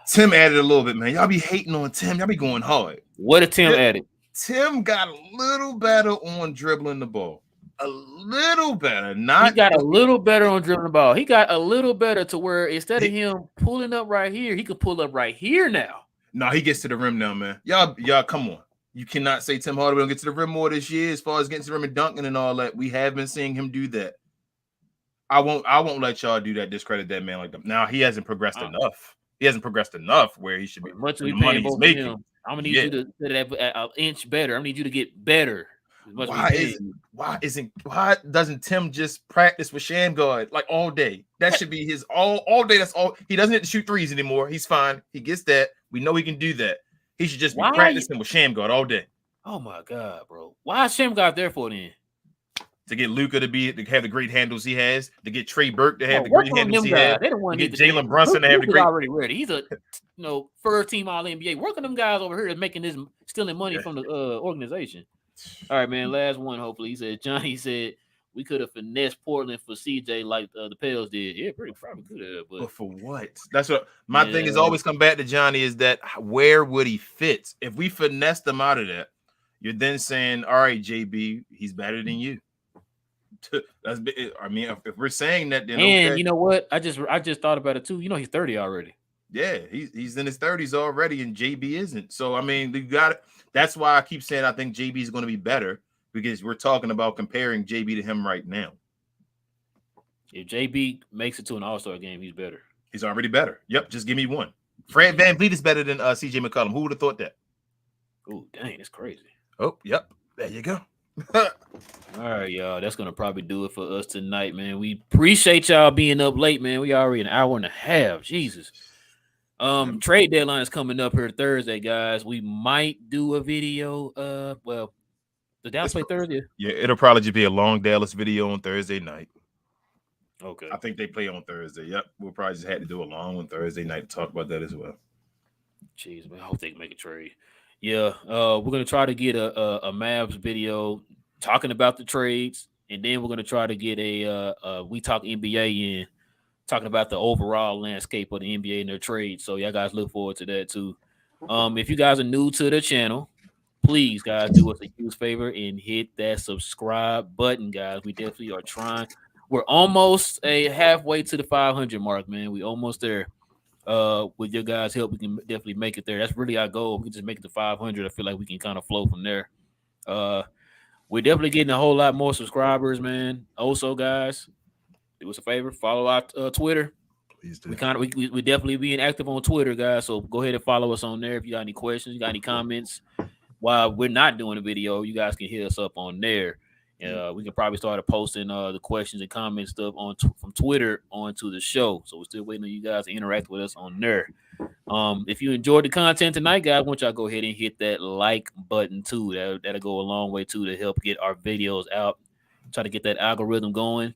Tim added a little bit, man. Y'all be hating on Tim. Y'all be going hard. What did Tim added? Tim got a little better on dribbling the ball. A little better. He got a little better on dribbling the ball. He got a little better to where instead of him pulling up right here, he could pull up right here now. No, he gets to the rim now, man. Y'all, come on. You cannot say Tim Hardaway don't get to the rim more this year as far as getting to the rim and dunking and all that. We have been seeing him do that. I won't let y'all do that, discredit that man like that. Now, he hasn't progressed enough. He hasn't progressed enough where he should be. Much we money he's making. I'm gonna need you to set it an inch better. I'm gonna need you to get better. Why doesn't Tim just practice with Shamgar like all day? That should be his all day. That's all. He doesn't have to shoot threes anymore. He's fine. He gets that. We know he can do that. He should just be practicing with Shamgar all day. Oh my God, bro! Why is Shamgar there for then? To get Luka to have the great handles he has, to get Trey Burke to have the great handles he has, they don't want to get Jalen Brunson to have the great. Already ready. He's a first team All NBA. Working them guys over here that's making this stealing money from the organization. All right, man. Last one. Hopefully, he said. Johnny said we could have finessed Portland for CJ like the Pels did. Yeah, probably could have. But for what? That's what my thing is. Always come back to Johnny is that where would he fit? If we finessed him out of that, you're then saying, all right, JB, he's better than you. That's. I mean, if we're saying that, then you know what? I just thought about it too. You know, he's 30 already. Yeah, he's in his 30s already, and JB isn't. So I mean, you got it. That's why I keep saying I think JB is going to be better because we're talking about comparing JB to him right now. If JB makes it to an All-Star game, he's better. He's already better. Yep, just give me one. Fred VanVleet is better than CJ McCollum. Who would have thought that? Oh, dang, that's crazy. Oh, yep. There you go. All right, y'all. That's gonna probably do it for us tonight, man. We appreciate y'all being up late, man. We already an hour and a half. Jesus. Trade deadline is coming up here Thursday, guys. We might do a video. The Dallas play Thursday. Yeah, it'll probably just be a long Dallas video on Thursday night. Okay. I think they play on Thursday. Yep. We'll probably just have to do a long one Thursday night to talk about that as well. Jeez, man. I hope they can make a trade. Yeah, we're gonna try to get a Mavs video talking about the trades, and then we're gonna try to get a We Talk NBA in talking about the overall landscape of the NBA and their trades. So y'all guys look forward to that too. If you guys are new to the channel, please guys do us a huge favor and hit that subscribe button, guys. We definitely are trying. We're almost halfway to the 500 mark, man. We almost there. With your guys' help, we can definitely make it there. That's really our goal. We can just make it to 500. I feel like we can kind of flow from there. We're definitely getting a whole lot more subscribers, man. Also, guys, do us a favor, follow our Twitter. Please do. We definitely being active on Twitter, guys. So go ahead and follow us on there. If you got any questions, you got any comments, while we're not doing a video, you guys can hit us up on there. We can probably start posting the questions and comments stuff from Twitter onto the show. So we're still waiting on you guys to interact with us on there. If you enjoyed the content tonight, guys, I want y'all to go ahead and hit that like button too. That'll go a long way too to help get our videos out. Try to get that algorithm going.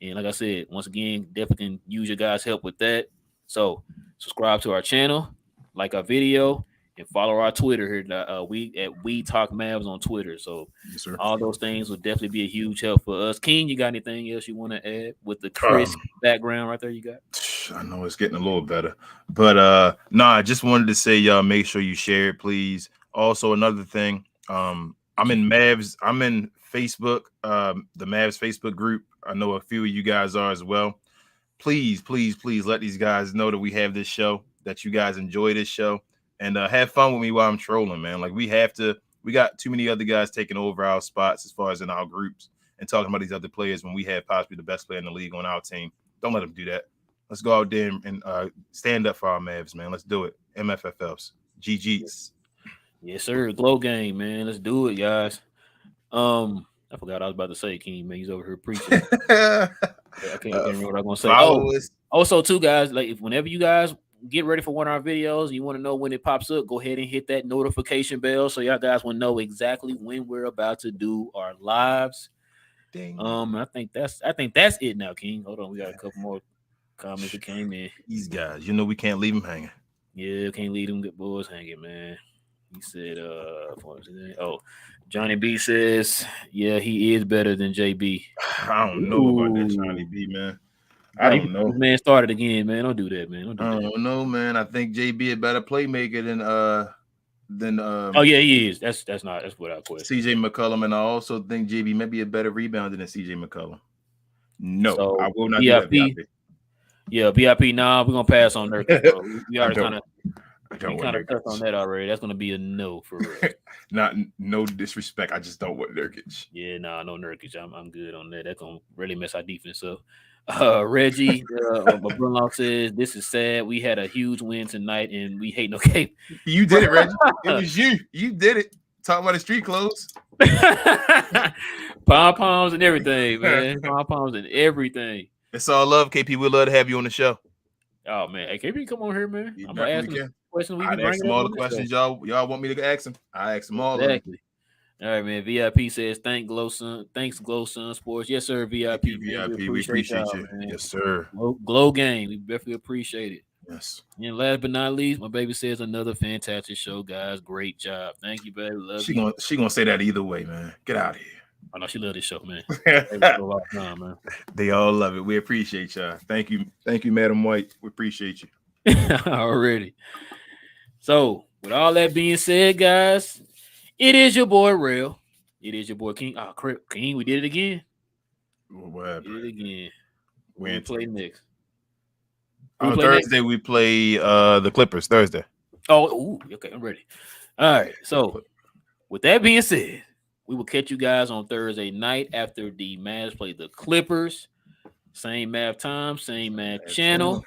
And like I said, once again, definitely can use your guys' help with that. So subscribe to our channel, like our video, and follow our Twitter here. We Talk Mavs on Twitter. So yes, all those things will definitely be a huge help for us. King, you got anything else you want to add with the crisp background right there you got? I know it's getting a little better. But I just wanted to say, y'all, make sure you share it, please. Also, another thing, I'm in Facebook, the Mavs Facebook group. I know a few of you guys are as well. please let these guys know that we have this show, that you guys enjoy this show, and have fun with me while I'm trolling, man. Like we got too many other guys taking over our spots as far as in our groups and talking about these other players when we have possibly the best player in the league on our team. Don't let them do that. Let's go out there and stand up for our Mavs, man. Let's do it. MFFLs. GGs. Yes, sir. Glow game, man. Let's do it, guys. I forgot what I was about to say, King, man. He's over here preaching. I can't remember what I was gonna say. Also, too, guys, like whenever you guys get ready for one of our videos, you want to know when it pops up, go ahead and hit that notification bell so y'all guys will know exactly when we're about to do our lives. Dang. I think that's it now, King. Hold on, we got a couple more comments that came in. These guys, you know we can't leave them hanging. Yeah, can't leave them good boys hanging, man. He said, Johnny B says, yeah, he is better than JB. I don't know about that Johnny B, man. I don't know. Man started again, man. Don't do that, man. I don't know, man. I think JB a better playmaker than oh yeah, he is. That's without question. CJ McCollum, and I also think JB may be a better rebounder than CJ McCollum. No, so, I will not do that. VIP. Yeah, BIP. Nah, we're gonna pass on Nurkic, bro. We already kind of touched on that already. That's gonna be a no for real. No disrespect. I just don't want Nurkic. Yeah, no Nurkic. I'm good on that. That's gonna really mess our defense up. Reggie, my brother-in-law says this is sad. We had a huge win tonight, and we hate no cape. You did it, Reggie. It was you. You did it. Talking about the street clothes, pom poms and everything, man. Pom poms and everything. It's all love, KP. We'd love to have you on the show. Oh man, hey KP, come on here, man. I'm gonna ask him questions. I ask him all the questions y'all want me to ask him. I ask him all. Exactly. All right, man. VIP says thanks, Glow Sun Sports. Yes, sir. VIP. We appreciate you. Man. Yes, sir. Glow Game. We definitely appreciate it. Yes. And last but not least, my baby says another fantastic show, guys. Great job. Thank you, baby. Love you. She gonna say that either way, man. Get out of here. I know she love this show, man. Man. They all love it. We appreciate y'all. Thank you, Madam White. We appreciate you. Already. So, with all that being said, guys, it is your boy Real. It is your boy King. Oh, King, we did it again. What happened? We did it again. We play next. On Thursday, we play the Clippers. Thursday. Oh, okay. I'm ready. All right. So, with that being said, we will catch you guys on Thursday night after the Mavs play the Clippers. Same Mav time, same Mav channel.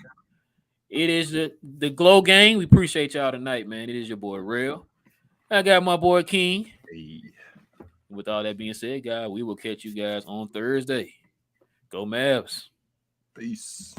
It is the Glow Gang. We appreciate y'all tonight, man. It is your boy Real. I got my boy King. Hey. With all that being said, guys, we will catch you guys on Thursday. Go Mavs. Peace.